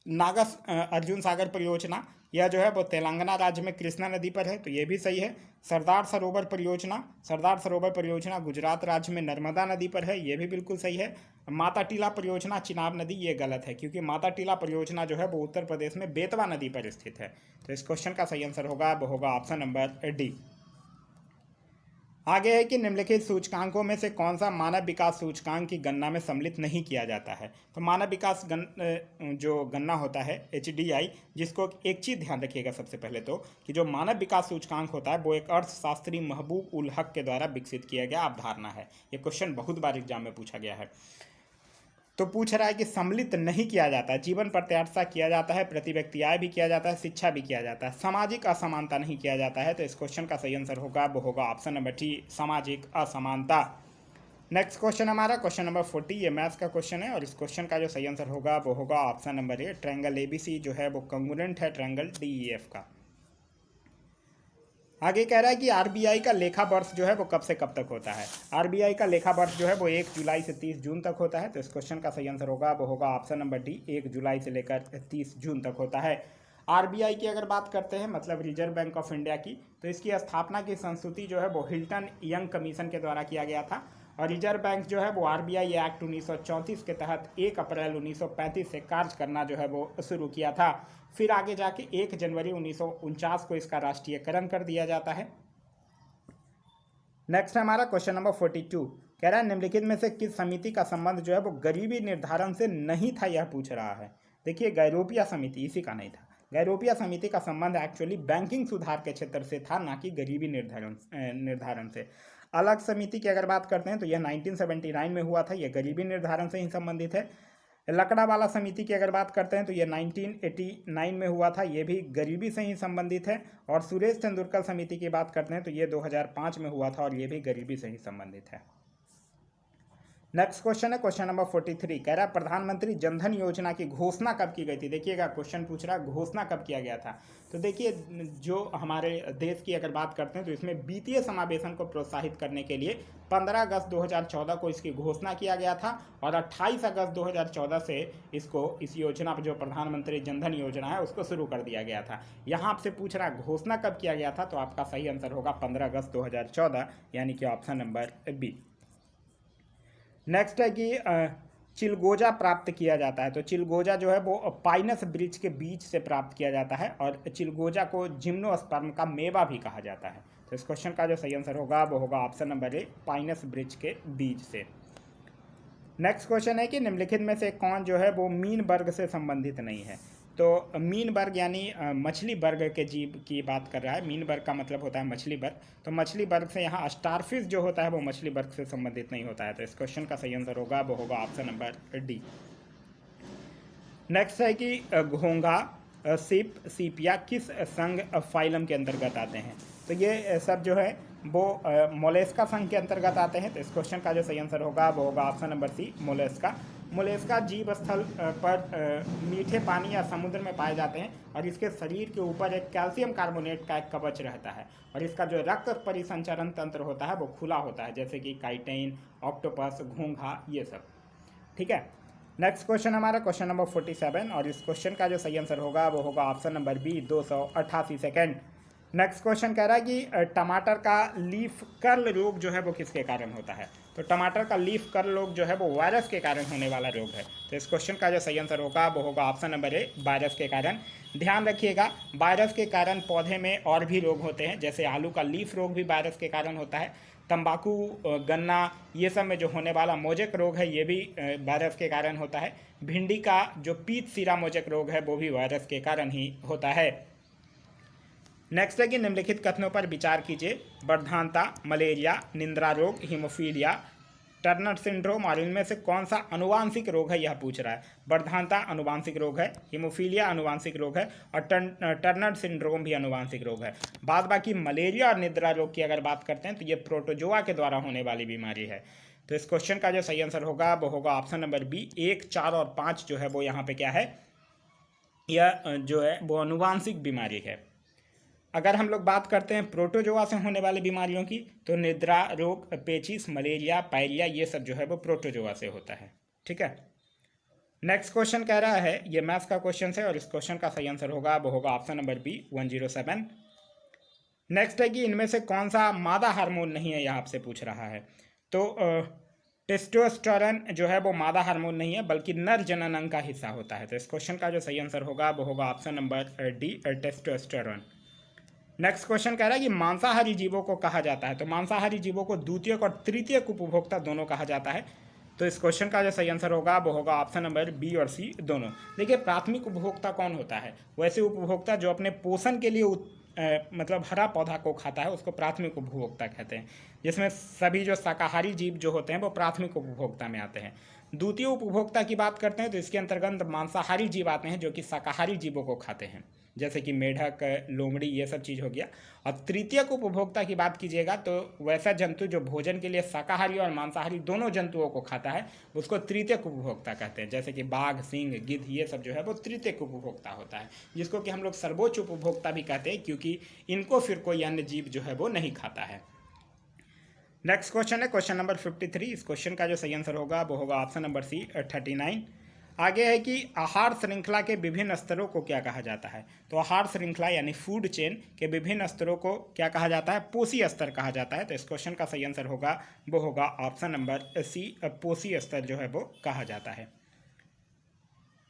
नागा अर्जुन सागर परियोजना, यह जो है वो तेलंगाना राज्य में कृष्णा नदी पर है, तो ये भी सही है। सरदार सरोवर परियोजना गुजरात राज्य में नर्मदा नदी पर है, ये भी बिल्कुल सही है। माता टीला परियोजना चिनाब नदी, ये गलत है क्योंकि माता टीला परियोजना जो है वो उत्तर प्रदेश में बेतवा नदी पर स्थित है। तो इस क्वेश्चन का सही आंसर होगा वो होगा ऑप्शन नंबर डी। आगे है कि निम्नलिखित सूचकांकों में से कौन सा मानव विकास सूचकांक की गणना में सम्मिलित नहीं किया जाता है। तो मानव विकास जो गणना होता है HDI, जिसको एक चीज़ ध्यान रखिएगा सबसे पहले तो कि जो मानव विकास सूचकांक होता है वो एक अर्थशास्त्री महबूब उल हक के द्वारा विकसित किया गया अवधारणा है। ये क्वेश्चन बहुत बार एग्जाम में पूछा गया है। तो पूछ रहा है कि सम्मिलित नहीं किया जाता है, जीवन प्रत्याशा किया जाता है, प्रति व्यक्ति आय भी किया जाता है, शिक्षा भी किया जाता है, सामाजिक असमानता नहीं किया जाता है। तो इस क्वेश्चन का सही आंसर होगा वो होगा ऑप्शन नंबर टी, सामाजिक असमानता। नेक्स्ट क्वेश्चन हमारा क्वेश्चन नंबर 40, ये मैथ्स का क्वेश्चन है और इस क्वेश्चन का जो सही आंसर होगा वो होगा option number A, triangle ABC जो है वो कंग्रुएंट है ट्रायंगल डीईएफ का। आगे कह रहा है कि आरबीआई का लेखा वर्ष जो है वो कब से कब तक होता है। आरबीआई का लेखा वर्ष जो है वो 1 जुलाई से 30 जून तक होता है। तो इस क्वेश्चन का सही आंसर होगा वो होगा ऑप्शन नंबर डी, 1 जुलाई से लेकर 30 जून तक होता है। आरबीआई की अगर बात करते हैं मतलब रिजर्व बैंक ऑफ इंडिया की, तो इसकी स्थापना की संस्तुति जो है वो हिल्टन यंग कमीशन के द्वारा किया गया था। और रिजर्व बैंक जो है वो आरबीआई एक्ट 1934 के तहत 1 अप्रैल 1935 से कार्य करना जो है वो शुरू किया था। फिर आगे जाके 1 जनवरी 1949 को इसका राष्ट्रीयकरण कर दिया जाता है। नेक्स्ट है हमारा क्वेश्चन नंबर 42, कह रहा है निम्नलिखित में से किस समिति का संबंध जो है वो गरीबी निर्धारण से नहीं था, यह पूछ रहा है। देखिए गैरोपिया समिति इसी का नहीं था। गैरोपिया समिति का संबंध एक्चुअली बैंकिंग सुधार के क्षेत्र से था, ना कि गरीबी निर्धारण से। अलग समिति की अगर बात करते हैं तो यह 1979 में हुआ था, यह गरीबी निर्धारण से ही संबंधित है। लकड़ावाला समिति की अगर बात करते हैं तो ये 1989 में हुआ था, ये भी गरीबी से ही संबंधित है। और सुरेश तेंदुलकर समिति की बात करते हैं तो ये 2005 में हुआ था और ये भी गरीबी से ही संबंधित है। नेक्स्ट क्वेश्चन है क्वेश्चन नंबर 43, कह रहा है प्रधानमंत्री जनधन योजना की घोषणा कब की गई थी। देखिएगा क्वेश्चन पूछ रहा है घोषणा कब किया गया था। तो देखिए जो हमारे देश की अगर बात करते हैं तो इसमें वित्तीय समावेशन को प्रोत्साहित करने के लिए 15 अगस्त 2014 को इसकी घोषणा किया गया था और 28 अगस्त 2014 से इस योजना पर जो प्रधानमंत्री जनधन योजना है उसको शुरू कर दिया गया था। यहाँ आपसे पूछ रहा है घोषणा कब किया गया था, तो आपका सही आंसर होगा 15 अगस्त 2014, यानी कि ऑप्शन नंबर बी। नेक्स्ट है कि चिलगोजा प्राप्त किया जाता है। तो चिलगोजा जो है वो पाइनस वृक्ष के बीज से प्राप्त किया जाता है और चिलगोजा को जिम्नोस्पर्म का मेवा भी कहा जाता है। तो इस क्वेश्चन का जो सही आंसर होगा वो होगा ऑप्शन नंबर ए, पाइनस वृक्ष के बीज से। नेक्स्ट क्वेश्चन है कि निम्नलिखित में से कौन जो है वो मीन वर्ग से संबंधित नहीं है। तो मीन वर्ग यानी मछली वर्ग के जीव की बात कर रहा है। मीन वर्ग का मतलब होता है मछली वर्ग। तो मछली वर्ग से यहाँ स्टारफिश जो होता है वो मछली वर्ग से संबंधित नहीं होता है। तो इस क्वेश्चन का सही आंसर होगा वो होगा ऑप्शन नंबर डी। नेक्स्ट है कि घोंघा, सीप, सीपिया किस संघ फाइलम के अंतर्गत आते हैं। तो ये सब जो है वो मोलेस्का संघ के अंतर्गत आते हैं। तो इस क्वेश्चन का जो सही आंसर होगा वो होगा ऑप्शन नंबर सी, मोलेस्का। मोलेस्का जीव स्थल पर मीठे पानी या समुद्र में पाए जाते हैं और इसके शरीर के ऊपर एक कैल्शियम कार्बोनेट का एक कवच रहता है और इसका जो रक्त परिसंचरण तंत्र होता है वो खुला होता है, जैसे कि काइटेन, ऑक्टोपस, घोंघा, ये सब। ठीक है। नेक्स्ट क्वेश्चन हमारा क्वेश्चन नंबर 47 और इस क्वेश्चन का जो सही आंसर होगा वो होगा option number B, 288 second. Next question कह रहा है कि टमाटर का लीफ कर्ल रोग जो है वो किसके कारण होता है। तो टमाटर का लीफ कर्ल रोग जो है वो वायरस के कारण होने वाला रोग है। तो इस क्वेश्चन का जो सही आंसर होगा वो होगा ऑप्शन नंबर ए, वायरस के कारण। ध्यान रखिएगा वायरस के कारण पौधे में और भी रोग होते हैं, जैसे आलू का लीफ रोग भी वायरस के कारण होता है। तंबाकू, गन्ना, ये सब में जो होने वाला मोजेक रोग है ये भी वायरस के कारण होता है। भिंडी का जो पीत सीरा मोजेक रोग है वो भी वायरस के कारण ही होता है। नेक्स्ट है कि निम्नलिखित कथनों पर विचार कीजिए। वर्धानता, मलेरिया, निंद्रा रोग, हीमोफीलिया, टर्नर सिंड्रोम और इनमें से कौन सा अनुवांशिक रोग है, यह पूछ रहा है। वर्धानता अनुवांशिक रोग है, हीमोफीलिया अनुवांशिक रोग है और टर्नर सिंड्रोम भी अनुवांशिक रोग है। बाद बाकी मलेरिया और निद्रा रोग की अगर बात करते हैं तो ये प्रोटोजोआ के द्वारा होने वाली बीमारी है। तो इस क्वेश्चन का जो सही आंसर होगा वो होगा ऑप्शन नंबर बी, 1, 4 और 5 जो है वो यहाँ पे क्या है, यह जो है वो अनुवांशिक बीमारी है। अगर हम लोग बात करते हैं प्रोटोजोआ से होने वाली बीमारियों की, तो निद्रा रोग, पेचिस, मलेरिया, पायरिया, ये सब जो है वो प्रोटोजोआ से होता है। ठीक है। नेक्स्ट क्वेश्चन कह रहा है, ये मैथ्स का क्वेश्चन है और इस क्वेश्चन का सही आंसर होगा वो होगा ऑप्शन नंबर बी, 107। नेक्स्ट है कि इनमें से कौन सा मादा हार्मोन नहीं है, यह आपसे पूछ रहा है। तो टेस्टोस्टेरोन जो है वो मादा हार्मोन नहीं है बल्कि नर जनन अंग का हिस्सा होता है। तो इस क्वेश्चन का जो सही आंसर होगा वो होगा option number D, testosterone. Next question कह रहा है कि मांसाहारी जीवों को कहा जाता है। तो मांसाहारी जीवों को द्वितीयक और तृतीयक उपभोक्ता दोनों कहा जाता है। तो इस क्वेश्चन का जो सही आंसर होगा वो होगा ऑप्शन नंबर बी और सी दोनों। देखिए प्राथमिक उपभोक्ता कौन होता है, वैसे उपभोक्ता जो अपने पोषण के लिए मतलब हरा पौधा को खाता है उसको प्राथमिक उपभोक्ता कहते हैं, जिसमें सभी जो शाकाहारी जीव जो होते हैं वो प्राथमिक उपभोक्ता में आते हैं। द्वितीय उपभोक्ता की बात करते हैं तो इसके अंतर्गत मांसाहारी जीव आते हैं जो कि शाकाहारी जीवों को खाते हैं। जैसे कि मेढक, लोमड़ी, ये सब चीज़ हो गया। और तृतीयक उपभोक्ता की बात कीजिएगा तो वैसा जंतु जो भोजन के लिए शाकाहारी और मांसाहारी दोनों जंतुओं को खाता है उसको तृतीयक उपभोक्ता कहते हैं। जैसे कि बाघ, सिंह, गिद्ध, ये सब जो है वो तृतीयक उपभोक्ता होता है, जिसको कि हम लोग सर्वोच्च उपभोक्ता भी कहते हैं, क्योंकि इनको फिर कोई अन्य जीव जो है वो नहीं खाता है। नेक्स्ट क्वेश्चन है क्वेश्चन नंबर 53। इस क्वेश्चन का जो सही आंसर होगा वो होगा ऑप्शन नंबर सी 39। आगे है कि आहार श्रृंखला के विभिन्न स्तरों को क्या कहा जाता है। तो आहार श्रृंखला यानी फूड चेन के विभिन्न स्तरों को क्या कहा जाता है, पोषी स्तर कहा जाता है। तो इस क्वेश्चन का सही आंसर होगा वो होगा ऑप्शन नंबर सी, पोषी स्तर जो है वो कहा जाता है।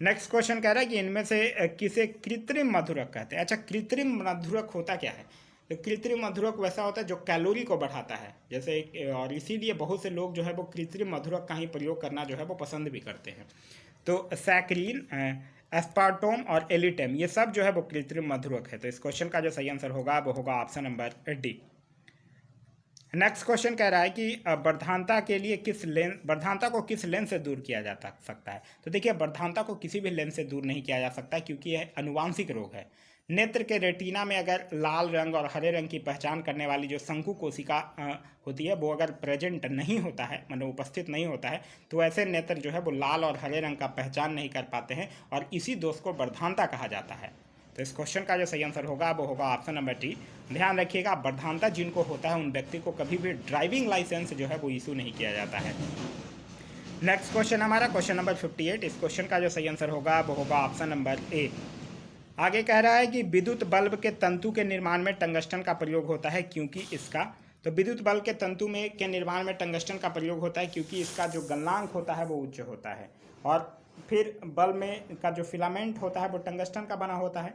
नेक्स्ट क्वेश्चन कह रहा है कि इनमें से किसे कृत्रिम मधुरक कहते हैं। अच्छा, कृत्रिम मधुरक होता क्या है। तो कृत्रिम मधुरक वैसा होता है जो कैलोरी को बढ़ाता है, जैसे, और इसीलिए बहुत से लोग जो है वो कृत्रिम मधुरक का ही प्रयोग करना जो है वो पसंद भी करते हैं। तो सैकरीन, एस्पार्टोम और एलिटेम, ये सब जो है वो कृत्रिम मधुरक है। तो इस क्वेश्चन का जो सही आंसर होगा वो होगा option number D. Next question कह रहा है कि वर्धानता के लिए वर्धानता को किस लेंस से दूर किया जा सकता है। तो देखिए, वर्धानता को किसी भी लेंस से दूर नहीं किया जा सकता, क्योंकि यह अनुवांशिक रोग है। नेत्र के रेटिना में अगर लाल रंग और हरे रंग की पहचान करने वाली जो शंकु कोशिका होती है वो अगर प्रेजेंट नहीं होता है, मतलब उपस्थित नहीं होता है, तो ऐसे नेत्र जो है वो लाल और हरे रंग का पहचान नहीं कर पाते हैं, और इसी दोष को वर्धानता कहा जाता है। तो इस क्वेश्चन का जो सही आंसर होगा वो होगा ऑप्शन नंबर डी। ध्यान रखिएगा, वर्धानता जिनको होता है उन व्यक्ति को कभी भी ड्राइविंग लाइसेंस जो है वो इशू नहीं किया जाता है। नेक्स्ट क्वेश्चन हमारा क्वेश्चन नंबर 58। इस क्वेश्चन का जो सही आंसर होगा वो होगा ऑप्शन नंबर ए। आगे कह रहा है कि विद्युत बल्ब के तंतु के निर्माण में टंगस्टन का प्रयोग होता है, क्योंकि इसका। तो विद्युत बल्ब के तंतु में के निर्माण में टंगस्टन का प्रयोग होता है क्योंकि इसका जो गलनांक होता है वो उच्च होता है, और फिर बल्ब में का जो फिलामेंट होता है वो टंगस्टन का बना होता है,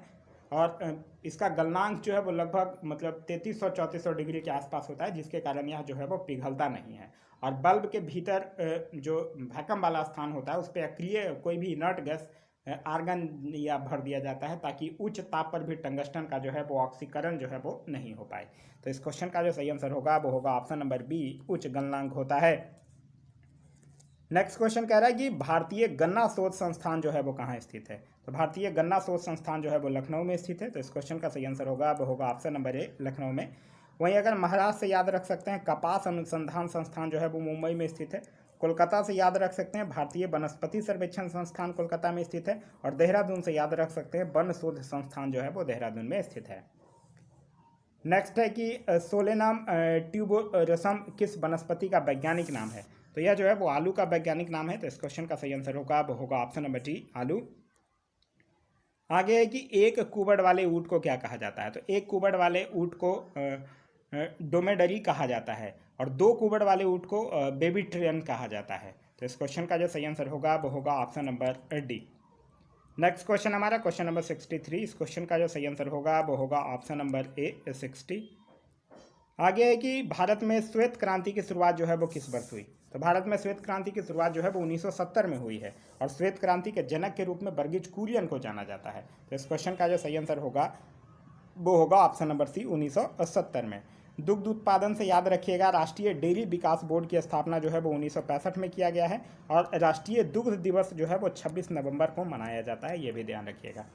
और इसका गलनांक जो है वो लगभग मतलब 3300-3400 डिग्री के आसपास होता है, जिसके कारण यह जो है वो पिघलता नहीं है। और बल्ब के भीतर जो वैक्यूम वाला स्थान होता है उस पर अक्रिय कोई भी इनर्ट गैस, आर्गन या भर दिया जाता है, ताकि उच्च ताप पर भी टंगस्टन का जो है वो ऑक्सीकरण जो है वो नहीं हो पाए। तो इस क्वेश्चन का जो सही आंसर होगा वो होगा ऑप्शन नंबर बी, उच्च गलनांक होता है। नेक्स्ट क्वेश्चन कह रहा है कि भारतीय गन्ना शोध संस्थान जो है वो कहाँ स्थित है। तो भारतीय गन्ना शोध संस्थान जो है वो लखनऊ में स्थित है। तो इस क्वेश्चन का सही आंसर होगा वो होगा ऑप्शन नंबर ए, लखनऊ में। वहीं अगर महाराष्ट्र से याद रख सकते हैं, कपास अनुसंधान संस्थान जो है वो मुंबई में स्थित है। कोलकाता से याद रख सकते हैं, भारतीय वनस्पति सर्वेक्षण संस्थान कोलकाता में स्थित है। और देहरादून से याद रख सकते हैं, वन शोध संस्थान जो है वो देहरादून में स्थित है। नेक्स्ट है कि सोलेनाम ट्यूबोरसम किस वनस्पति का वैज्ञानिक नाम है। तो यह जो है वो आलू का वैज्ञानिक नाम है। तो इस क्वेश्चन का सही आंसर होगा वो होगा ऑप्शन नंबर डी, आलू। आगे है कि एक कुबड़ वाले ऊँट को क्या कहा जाता है। तो एक कुबड़ वाले ऊँट को डोमेडरी कहा जाता है, और दो कुबड़ वाले ऊँट को बेबी ट्रेन कहा जाता है। तो इस क्वेश्चन का जो सही आंसर होगा वो होगा option number D. Next question हमारा क्वेश्चन नंबर 63। इस क्वेश्चन का जो सही आंसर होगा वो होगा ऑप्शन नंबर ए, 60। आगे है कि भारत में श्वेत क्रांति की शुरुआत जो है वो किस वर्ष हुई। तो भारत में श्वेत क्रांति की शुरुआत जो है वो 1970 में हुई है, और श्वेत क्रांति के जनक के रूप में वर्गीज कुरियन को जाना जाता है। तो इस क्वेश्चन का जो सही आंसर होगा वो होगा ऑप्शन नंबर सी, 1970 में। दुग्ध उत्पादन से याद रखिएगा, राष्ट्रीय डेयरी विकास बोर्ड की स्थापना जो है वो 1965 में किया गया है, और राष्ट्रीय दुग्ध दिवस जो है वो 26 नवंबर को मनाया जाता है, ये भी ध्यान रखिएगा।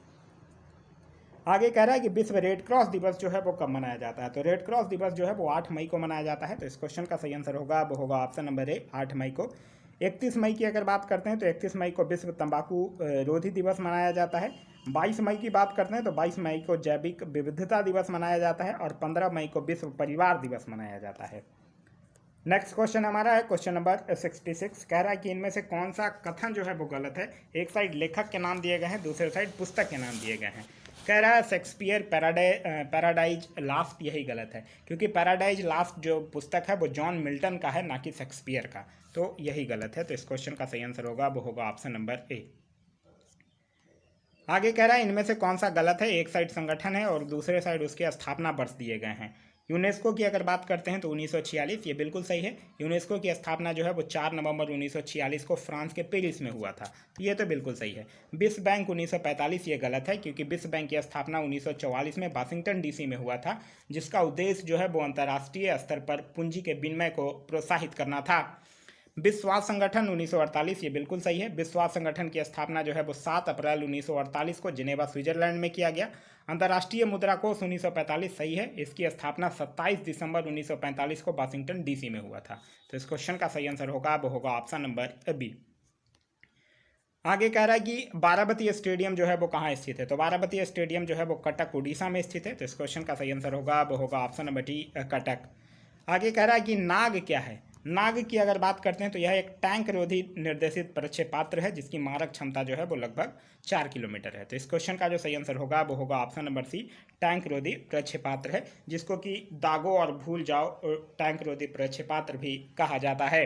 आगे कह रहा है कि विश्व रेड क्रॉस दिवस जो है वो कब मनाया जाता है। तो रेड क्रॉस दिवस जो है वो 8 मई को मनाया जाता है। तो इस क्वेश्चन का सही आंसर होगा वो होगा ऑप्शन नंबर ए, 8 मई को। 31 मई की अगर बात करते हैं तो 31 मई को विश्व तंबाकू रोधी दिवस मनाया जाता है। 22 मई की बात करते हैं तो 22 मई को जैविक विविधता दिवस मनाया जाता है, और 15 मई को विश्व परिवार दिवस मनाया जाता है। नेक्स्ट क्वेश्चन हमारा है क्वेश्चन नंबर 66। कह रहा है कि इनमें से कौन सा कथन जो है वो गलत है। एक साइड लेखक के नाम दिए गए हैं, दूसरे साइड पुस्तक के नाम दिए गए हैं। कह रहा है शेक्सपियर पैराडाइज लास्ट, यही गलत है, क्योंकि पैराडाइज लास्ट जो पुस्तक है वो जॉन मिल्टन का है, ना कि शेक्सपियर का। तो यही गलत है। तो इस क्वेश्चन का सही आंसर होगा वो होगा ऑप्शन नंबर ए। आगे कह रहा है इनमें से कौन सा गलत है। एक साइड संगठन है और दूसरे साइड उसके स्थापना वर्ष दिए गए हैं। यूनेस्को की अगर बात करते हैं तो 1946, ये बिल्कुल सही है। यूनेस्को की स्थापना जो है वो 4 नवंबर 1946 को फ्रांस के पेरिस में हुआ था, तो ये तो बिल्कुल सही है। विश्व बैंक 1945, ये गलत है, क्योंकि विश्व बैंक की स्थापना 1944 में वाशिंगटन डीसी में हुआ था, जिसका उद्देश्य जो है वो अंतर्राष्ट्रीय स्तर पर पूंजी के विनिमय को प्रोत्साहित करना था। विश्व स्वास्थ्य संगठन 1948, ये बिल्कुल सही है। विश्व स्वास्थ्य संगठन की स्थापना जो है वो 7 अप्रैल 1948 को जिनेवा स्विट्जरलैंड में किया गया। अंतर्राष्ट्रीय मुद्रा कोष 1945 सही है, इसकी स्थापना 27 दिसंबर 1945 को वाशिंगटन डीसी में हुआ था। तो इस क्वेश्चन का सही आंसर होगा वो होगा ऑप्शन नंबर बी। आगे कह रहा है कि बाराबती स्टेडियम जो है वो कहाँ स्थित है। तो बाराबती स्टेडियम जो है वो कटक उड़ीसा में स्थित है। तो इस क्वेश्चन का सही आंसर होगा वो होगा ऑप्शन नंबर डी कटक। आगे कह रहा है कि नाग क्या है। नाग की अगर बात करते हैं तो यह एक टैंक रोधी निर्देशित प्रक्षेपास्त्र है जिसकी मारक क्षमता जो है वो लगभग 4 किलोमीटर है। तो इस क्वेश्चन का जो सही आंसर होगा वो होगा ऑप्शन नंबर सी, टैंक रोधी प्रक्षेपास्त्र है, जिसको कि दागो और भूल जाओ टैंक रोधी प्रक्षेपास्त्र भी कहा जाता है।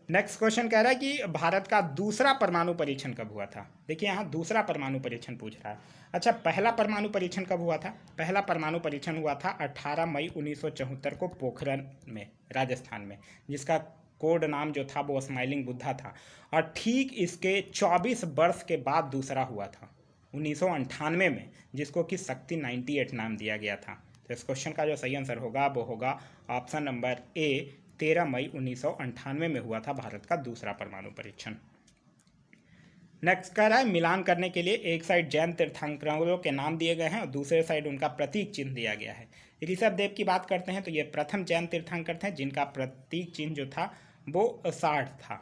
नेक्स्ट क्वेश्चन कह रहा है कि भारत का दूसरा परमाणु परीक्षण कब हुआ था। देखिए यहाँ दूसरा परमाणु परीक्षण पूछ रहा है। अच्छा, पहला परमाणु परीक्षण कब हुआ था। पहला परमाणु परीक्षण हुआ था 18 मई 1974 को पोखरण में, राजस्थान में, जिसका कोड नाम जो था वो स्माइलिंग बुद्धा था। और ठीक इसके 24 वर्ष के बाद दूसरा हुआ था 1998 में, जिसको कि शक्ति 98 नाम दिया गया था। तो इस क्वेश्चन का जो सही आंसर होगा वो होगा ऑप्शन नंबर ए, 13 मई 1998 में हुआ था भारत का दूसरा परमाणु परीक्षण। नेक्स्ट कह रहा है मिलान करने के लिए एक साइड जैन तीर्थंकरों के नाम दिए गए हैं और दूसरे साइड उनका प्रतीक चिन्ह दिया गया है। ऋषभ देव की बात करते हैं तो ये प्रथम जैन तीर्थंकर थे जिनका प्रतीक चिन्ह जो था वो 60 था।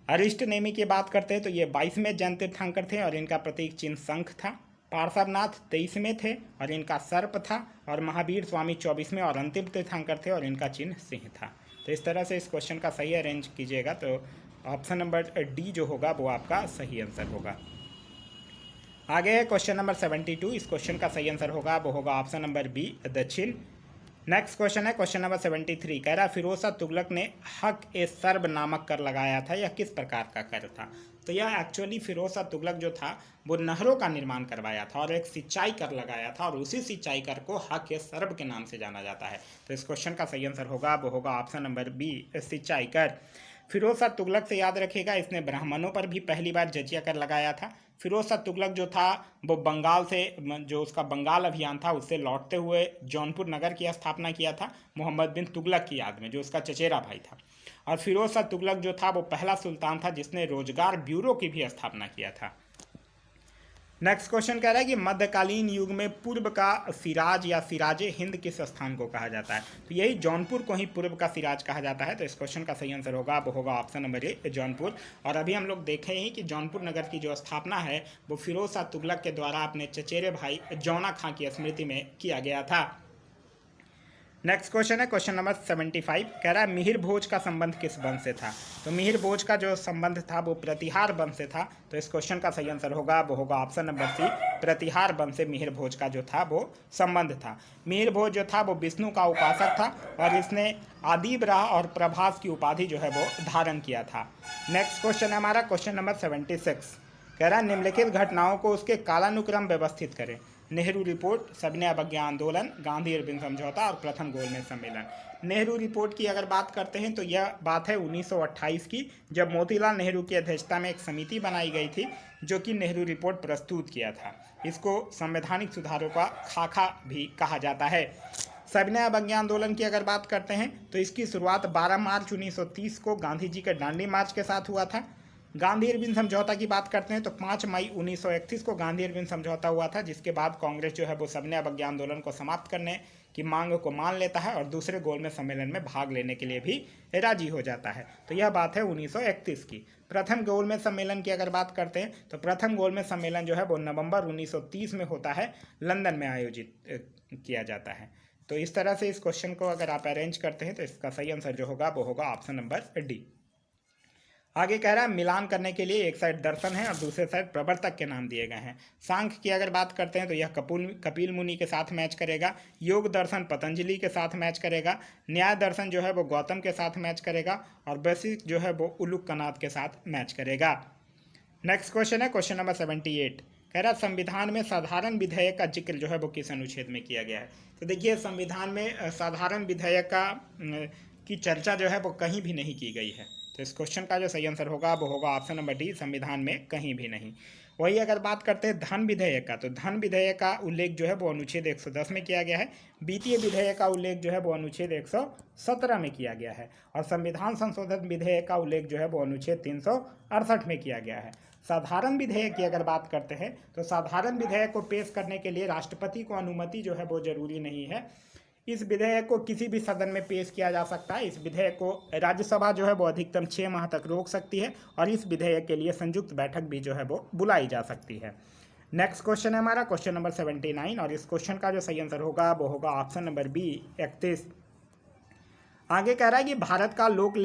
अरिष्ट नेमी की बात करते हैं तो ये 22वें जैन तीर्थंकर थे और इनका प्रतीक चिन्ह शंख था। पार्श्वनाथ 23वें थे और इनका सर्प था। और महावीर स्वामी 24वें और अंतिम तीर्थंकर थे और इनका चिन्ह सिंह था। तो इस तरह से इस क्वेश्चन का सही अरेंज कीजिएगा तो ऑप्शन नंबर डी जो होगा वो आपका सही आंसर होगा। आगे है क्वेश्चन नंबर 72। इस क्वेश्चन का सही आंसर होगा वो होगा ऑप्शन नंबर बी, दक्षिण। नेक्स्ट क्वेश्चन है क्वेश्चन नंबर 73। कह रहा फिरोज शाह तुगलक ने हक ए सर्ब नामक कर लगाया था, यह किस प्रकार का कर था। तो यह एक्चुअली फिरोज शाह तुगलक जो था वो नहरों का निर्माण करवाया था और एक सिंचाई कर लगाया था और उसी सिंचाई कर को हक ए सर्ब के नाम से जाना जाता है। तो इस क्वेश्चन का सही आंसर होगा वो होगा ऑप्शन नंबर बी, सिंचाई कर। फिरोज शाह तुगलक से याद रखिएगा इसने ब्राह्मणों पर भी पहली बार जजिया कर लगाया था। फिरोज शाह तुगलक जो था वो बंगाल से, जो उसका बंगाल अभियान था उससे लौटते हुए जौनपुर नगर की स्थापना किया था मोहम्मद बिन तुगलक की याद में, जो उसका चचेरा भाई था। और फिरोज शाह तुगलक जो था वो पहला सुल्तान था जिसने रोजगार ब्यूरो की भी स्थापना किया था। नेक्स्ट क्वेश्चन कह रहा है कि मध्यकालीन युग में पूर्व का सिराज या सिराजे हिंद किस स्थान को कहा जाता है। तो यही जौनपुर को ही पूर्व का सिराज कहा जाता है। तो इस क्वेश्चन का सही आंसर होगा वो होगा ऑप्शन नंबर ए, जौनपुर। और अभी हम लोग देखे ही कि जौनपुर नगर की जो स्थापना है वो फिरोज शाह तुगलक के द्वारा अपने चचेरे भाई जौना खां की स्मृति में किया गया था। नेक्स्ट क्वेश्चन है क्वेश्चन नंबर 75। कह रहा है मिहिर भोज का संबंध किस वंश से था। तो मिहिर भोज का जो संबंध था वो प्रतिहार वंश से था। तो इस क्वेश्चन का सही आंसर होगा वो होगा ऑप्शन नंबर सी, प्रतिहार वंश से मिहिर भोज का जो था वो संबंध था। मिहिर भोज जो था वो विष्णु का उपासक था और इसने आदिवराह और प्रभास की उपाधि जो है वो धारण किया था। नेक्स्ट क्वेश्चन है हमारा क्वेश्चन नंबर 76। कह रहा है निम्नलिखित घटनाओं को उसके कालानुक्रम व्यवस्थित करें। नेहरू रिपोर्ट, सविनय अवज्ञा आंदोलन, गांधी इरविन समझौता और प्रथम गोलमेज सम्मेलन। नेहरू रिपोर्ट की अगर बात करते हैं तो यह बात है 1928 की, जब मोतीलाल नेहरू की अध्यक्षता में एक समिति बनाई गई थी जो कि नेहरू रिपोर्ट प्रस्तुत किया था। इसको संवैधानिक सुधारों का खाका भी कहा जाता है। सविनय अवज्ञा आंदोलन की अगर बात करते हैं तो इसकी शुरुआत 12 मार्च 1930 को गांधी जी के दांडी मार्च के साथ हुआ था। गांधी इरविन समझौता की बात करते हैं तो 5 मई 1931 को गांधी इरविन समझौता हुआ था, जिसके बाद कांग्रेस जो है वो सविनय अवज्ञा आंदोलन को समाप्त करने की मांग को मान लेता है और दूसरे गोलमेज सम्मेलन में भाग लेने के लिए भी राजी हो जाता है। तो यह बात है 1931 की। प्रथम गोलमेज सम्मेलन की अगर बात करते हैं तो प्रथम गोलमेज सम्मेलन जो है वो नवंबर 1930 में होता है, लंदन में आयोजित किया जाता है। तो इस तरह से इस क्वेश्चन को अगर आप अरेंज करते हैं तो इसका सही आंसर जो होगा वो होगा ऑप्शन नंबर डी। आगे कह रहा है मिलान करने के लिए एक साइड दर्शन है और दूसरे साइड प्रवर्तक के नाम दिए गए हैं। सांख्य की अगर बात करते हैं तो यह कपिल मुनि के साथ मैच करेगा। योग दर्शन पतंजलि के साथ मैच करेगा। न्याय दर्शन जो है वो गौतम के साथ मैच करेगा और वैशिष्ट जो है वो उलुकनाथ के साथ मैच करेगा। नेक्स्ट क्वेश्चन है क्वेश्चन नंबर 78। कह रहा संविधान में साधारण विधेयक का जिक्र जो है वो किस अनुच्छेद में किया गया है। तो देखिए संविधान में साधारण विधेयक की चर्चा जो है वो कहीं भी नहीं की गई है। तो इस क्वेश्चन का जो सही आंसर होगा वो होगा ऑप्शन नंबर डी, संविधान में कहीं भी नहीं। वही अगर बात करते हैं धन विधेयक का, तो धन विधेयक का उल्लेख जो है वो अनुच्छेद 110 में किया गया है। वित्तीय विधेयक का उल्लेख जो है वो अनुच्छेद 117 में किया गया है और संविधान संशोधन विधेयक का उल्लेख जो है वो अनुच्छेद 368 में किया गया है। साधारण विधेयक की अगर बात करते हैं तो साधारण विधेयक को पेश करने के लिए राष्ट्रपति को अनुमति जो है वो जरूरी नहीं है। इस विधेयक को किसी भी सदन में पेश किया जा सकता है। इस विधेयक को राज्यसभा जो है वो अधिकतम 6 माह तक रोक सकती है और इस विधेयक के लिए संयुक्त बैठक भी जो है वो बुलाई जा सकती है। नेक्स्ट क्वेश्चन है हमारा क्वेश्चन नंबर 79 और इस क्वेश्चन का जो सही आंसर होगा वो होगा ऑप्शन नंबर बी 31। आगे कह रहा है कि भारत का लोक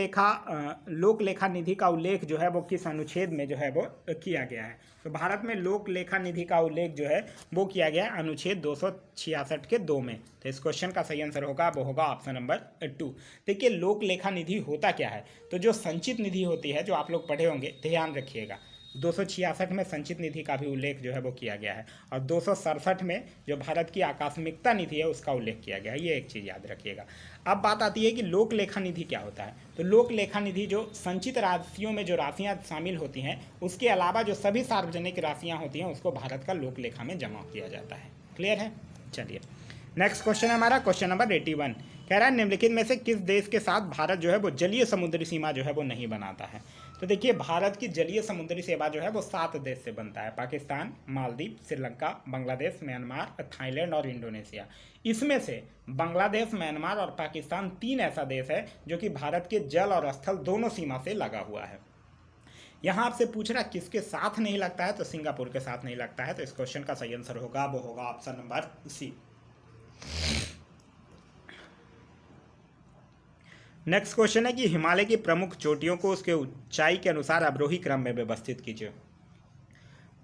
लेखा निधि का उल्लेख जो है वो किस अनुच्छेद में जो है वो किया गया है। तो भारत में लोक लेखा निधि का उल्लेख जो है वो किया गया है अनुच्छेद 266 के 2 में। तो इस क्वेश्चन का सही आंसर होगा वो होगा ऑप्शन नंबर 2। देखिए लोक लेखा निधि होता क्या है, तो जो संचित निधि होती है जो आप लोग पढ़े होंगे, ध्यान रखिएगा 266 में संचित निधि का भी उल्लेख जो है वो किया गया है और 267 में जो भारत की आकस्मिकता निधि है उसका उल्लेख किया गया है। ये एक चीज़ याद रखिएगा। अब बात आती है कि लोक लेखा निधि क्या होता है। तो लोक लेखा निधि जो संचित राशियों में जो राशियां शामिल होती हैं उसके अलावा जो सभी सार्वजनिक राशियां होती हैं उसको भारत का लोक लेखा में जमा किया जाता है। क्लियर है? चलिए नेक्स्ट क्वेश्चन है हमारा क्वेश्चन नंबर 81। कह रहा है निम्नलिखित में से किस देश के साथ भारत जो है वो जलीय समुद्री सीमा जो है वो नहीं बनाता है। तो देखिए भारत की जलीय समुद्री सीमा जो है वो 7 देश से बनता है, पाकिस्तान, मालदीव, श्रीलंका, बांग्लादेश, म्यांमार, थाईलैंड और इंडोनेशिया। इसमें से बांग्लादेश, म्यांमार और पाकिस्तान 3 ऐसा देश है जो कि भारत के जल और स्थल दोनों सीमा से लगा हुआ है। यहाँ आपसे पूछ रहा किसके साथ नहीं लगता है, तो सिंगापुर के साथ नहीं लगता है। तो इस क्वेश्चन का सही आंसर होगा वो होगा option number C. Next question है कि हिमालय की प्रमुख चोटियों को उसके ऊंचाई के अनुसार अवरोही क्रम में व्यवस्थित कीजिए।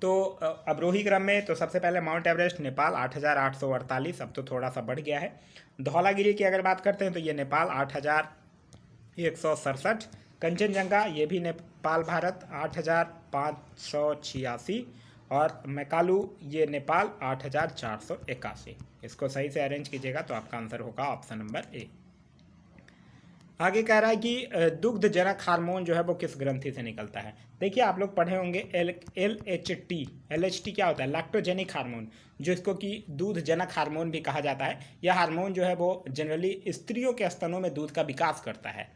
तो अवरोही क्रम में तो सबसे पहले माउंट एवरेस्ट नेपाल 8,848, अब तो थोड़ा सा बढ़ गया है। धौलागिरी की अगर बात करते हैं तो ये नेपाल 8,167। कंचनजंगा ये भी नेपाल भारत 8,586 और मैकालू ये नेपाल 8,481। इसको सही से अरेंज कीजिएगा तो आपका आंसर होगा ऑप्शन नंबर ए। आगे कह रहा है कि दुग्ध जनक हार्मोन जो है वो किस ग्रंथि से निकलता है। देखिए आप लोग पढ़े होंगे LHT क्या होता है, लैक्टोजेनिक हार्मोन, जो इसको कि दूध जनक हार्मोन भी कहा जाता है। यह हार्मोन जो है वो जनरली स्त्रियों के स्तनों में दूध का विकास करता है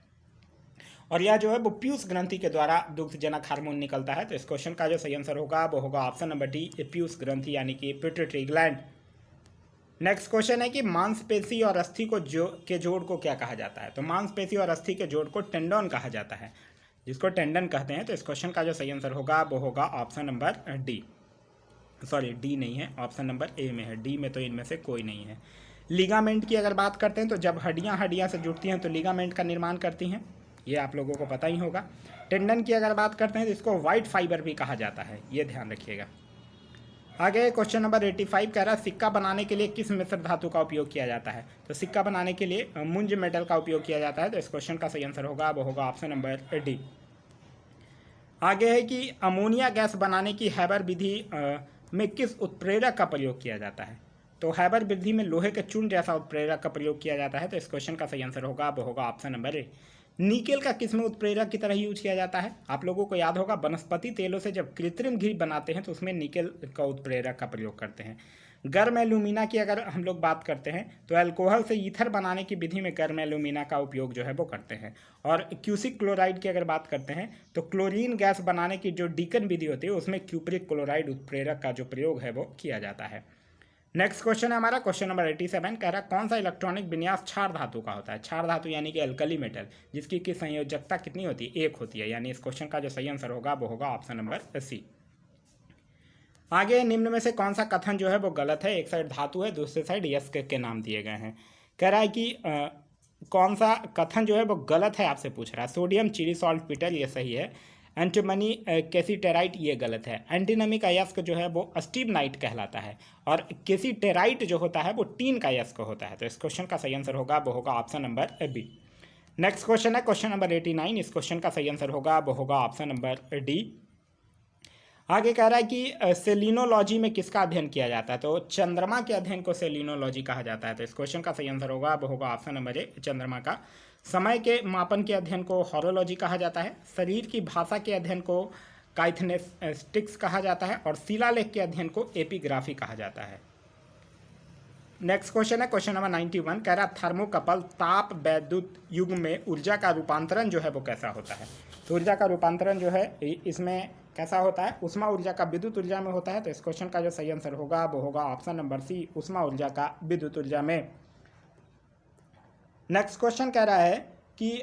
और यह जो है वो पीयूष ग्रंथि के द्वारा दुग्ध जनक हार्मोन निकलता है। तो इस क्वेश्चन का जो सही आंसर होगा वो होगा ऑप्शन नंबर डी, पीयूष ग्रंथि यानी कि पिट्यूटरी ग्लैंड। नेक्स्ट क्वेश्चन है कि मांसपेशी और अस्थि को जोड़ को क्या कहा जाता है। तो मांसपेशी और अस्थि के जोड़ को टेंडन कहा जाता है, जिसको टेंडन कहते हैं। तो इस क्वेश्चन का जो सही आंसर होगा वो होगा option number D, sorry D नहीं है, ऑप्शन नंबर ए में है। डी में तो इनमें से कोई नहीं है। लिगामेंट की अगर बात करते हैं तो जब हड्डियां से जुड़ती हैं तो लिगामेंट का निर्माण करती हैं, ये आप लोगों को पता ही होगा। टेंडन की अगर बात करते हैं तो इसको वाइट फाइबर भी कहा जाता है, ये ध्यान रखिएगा। आगे क्वेश्चन नंबर 85 कह रहा है सिक्का बनाने के लिए किस मिश्र धातु का उपयोग किया जाता है। तो सिक्का बनाने के लिए मुंज मेटल का उपयोग किया जाता है। तो इस क्वेश्चन का सही आंसर होगा वो होगा ऑप्शन नंबर डी। आगे है कि अमोनिया गैस बनाने की हैबर विधि में किस उत्प्रेरक का प्रयोग किया जाता है। तो हैबर विधि में लोहे के चूर्ण जैसा उत्प्रेरक का प्रयोग किया जाता है। तो इस क्वेश्चन का सही आंसर होगा वो होगा ऑप्शन नंबर ए। निकेल का किस में उत्प्रेरक की तरह यूज किया जाता है। आप लोगों को याद होगा वनस्पति तेलों से जब कृत्रिम घी बनाते हैं तो उसमें निकेल का उत्प्रेरक का प्रयोग करते हैं। गर्म एल्यूमिना की अगर हम लोग बात करते हैं तो अल्कोहल से ईथर बनाने की विधि में गर्म एल्यूमिना का उपयोग जो है वो करते हैं। और क्यूसिक क्लोराइड की अगर बात करते हैं तो क्लोरीन गैस बनाने की जो डीकन विधि होती है उसमें क्यूप्रिक क्लोराइड उत्प्रेरक का जो प्रयोग है वो किया जाता है। नेक्स्ट क्वेश्चन है हमारा क्वेश्चन नंबर 87 कह रहा है कौन सा इलेक्ट्रॉनिक विन्यास क्षार धातु का होता है। क्षार धातु यानी कि अल्कली मेटल, जिसकी की संयोजकता कितनी होती है, 1 होती है। यानी इस क्वेश्चन का जो सही आंसर होगा वो होगा ऑप्शन नंबर सी। आगे निम्न में से कौन सा कथन जो है वो गलत है। एक साइड धातु है, दूसरे साइड यस्क के नाम दिए गए हैं। कह रहा है कि कौन सा कथन जो है वो गलत है, आपसे पूछ रहा है। सोडियम चिली सॉल्ट पीटल ये सही है। एंटीमनी कैसीटेराइट ये गलत है। एंटीनमी का यस्क जो है वो स्टीबनाइट कहलाता है और कैसीटेराइट जो होता है वो टीन का यस्क होता है। तो इस क्वेश्चन का सही आंसर होगा वो होगा option number B. Next question है क्वेश्चन नंबर 89। इस क्वेश्चन का सही आंसर होगा वो होगा ऑप्शन नंबर डी। आगे कह रहा है कि सेलिनोलॉजी में किसका अध्ययन किया जाता है। तो चंद्रमा के अध्ययन को सेलिनोलॉजी कहा जाता है। तो इस क्वेश्चन का सही आंसर होगा वो होगा ऑप्शन नंबर ए, चंद्रमा का। समय के मापन के अध्ययन को हॉरोलॉजी कहा जाता है। शरीर की भाषा के अध्ययन को काइथनेस्टिक्स कहा जाता है और शिलालेख के अध्ययन को एपिग्राफी कहा जाता है। नेक्स्ट क्वेश्चन है क्वेश्चन नंबर 91 कह रहा है थर्मोकपल ताप वैद्युत युग में ऊर्जा का रूपांतरण जो है वो कैसा होता है। तो ऊर्जा का रूपांतरण जो है इसमें कैसा होता है? ऊष्मा ऊर्जा का विद्युत ऊर्जा में होता है। तो इस क्वेश्चन का जो सही आंसर होगा वो होगा ऑप्शन नंबर सी, ऊष्मा ऊर्जा का विद्युत ऊर्जा में। नेक्स्ट क्वेश्चन कह रहा है कि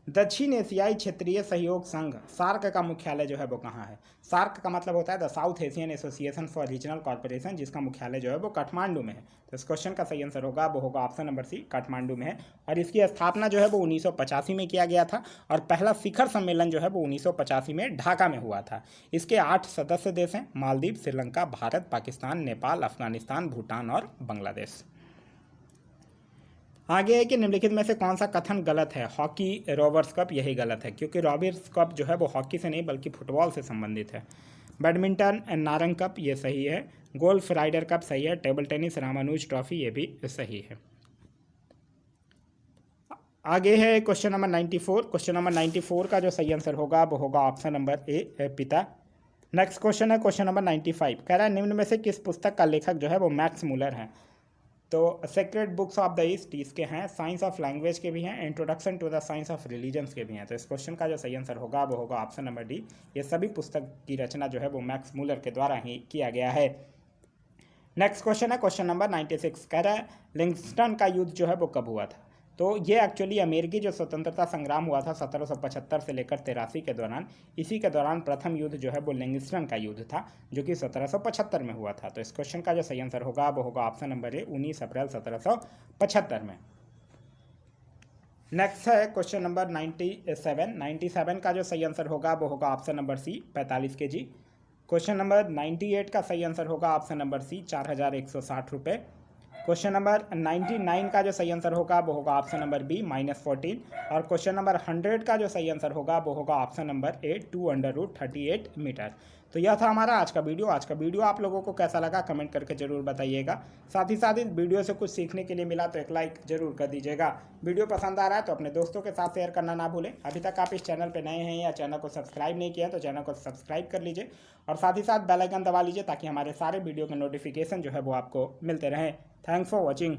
दक्षिण एशियाई क्षेत्रीय सहयोग संघ सार्क का मुख्यालय जो है वो कहाँ है? सार्क का मतलब होता है the south Asian association for regional corporation, जिसका मुख्यालय जो है वो काठमांडू में है। तो इस क्वेश्चन का सही आंसर होगा वो होगा ऑप्शन नंबर सी, काठमांडू में है। और इसकी स्थापना जो है वो 1985 में किया गया था और पहला शिखर सम्मेलन जो है वो 1985 में ढाका में हुआ था। इसके 8 सदस्य देश हैं, मालदीव, श्रीलंका, भारत, पाकिस्तान, नेपाल, अफगानिस्तान, भूटान और बांग्लादेश। आगे है कि निम्नलिखित में से कौन सा कथन गलत है? हॉकी रोवर्स कप, यही गलत है क्योंकि रोवर्स कप जो है वो हॉकी से नहीं बल्कि फुटबॉल से संबंधित है। बैडमिंटन नारंग कप, ये सही है। गोल्फ राइडर कप सही है। टेबल टेनिस रामानुज ट्रॉफी, ये भी सही है। आगे है क्वेश्चन नंबर 94। क्वेश्चन नंबर 94 का जो सही आंसर होगा वो होगा ऑप्शन नंबर ए, पिता। नेक्स्ट क्वेश्चन है क्वेश्चन नंबर 95। कह रहा है निम्न में से किस पुस्तक का लेखक जो है वो मैक्स मूलर है? तो sacred books of the East इसके हैं, साइंस ऑफ लैंग्वेज के भी हैं, introduction to the science of religions के भी हैं। तो इस क्वेश्चन का जो सही आंसर होगा वो होगा ऑप्शन नंबर डी। ये सभी पुस्तक की रचना जो है वो मैक्स मूलर के द्वारा ही किया गया है। नेक्स्ट क्वेश्चन है क्वेश्चन नंबर 96। कह रहा है लिंगस्टन का युद्ध जो है वो कब हुआ था? तो ये एक्चुअली अमेरिकी जो स्वतंत्रता संग्राम हुआ था 1775 से लेकर 83 के दौरान, इसी के दौरान प्रथम युद्ध जो है वो लिंगस्टन का युद्ध था जो कि 1775 में हुआ था। तो इस क्वेश्चन का जो सही आंसर होगा वो होगा ऑप्शन नंबर ए, 19 अप्रैल 1775 में। नेक्स्ट है क्वेश्चन नंबर 97 का जो सही आंसर होगा वो होगा option number C, 45 kg। Question number 98 का सही आंसर होगा ऑप्शन नंबर सी, 4160 रुपये। क्वेश्चन नंबर 99 का जो सही आंसर होगा वो होगा ऑप्शन नंबर बी, -14। और क्वेश्चन नंबर 100 का जो सही आंसर होगा वो होगा ऑप्शन नंबर ए, 2√38 मीटर। तो यह था हमारा आज का वीडियो। आज का वीडियो आप लोगों को कैसा लगा कमेंट करके जरूर बताइएगा। साथ ही इस वीडियो से कुछ सीखने के लिए मिला तो एक लाइक जरूर कर दीजिएगा। वीडियो पसंद आ रहा है तो अपने दोस्तों के साथ शेयर करना ना भूलें। अभी तक आप इस चैनल पर नए हैं या चैनल को सब्सक्राइब नहीं किया तो चैनल को सब्सक्राइब कर लीजिए और साथ ही साथ बेल आइकन दबा लीजिए ताकि हमारे सारे वीडियो के नोटिफिकेशन जो है वो आपको मिलते रहें। Thanks for watching.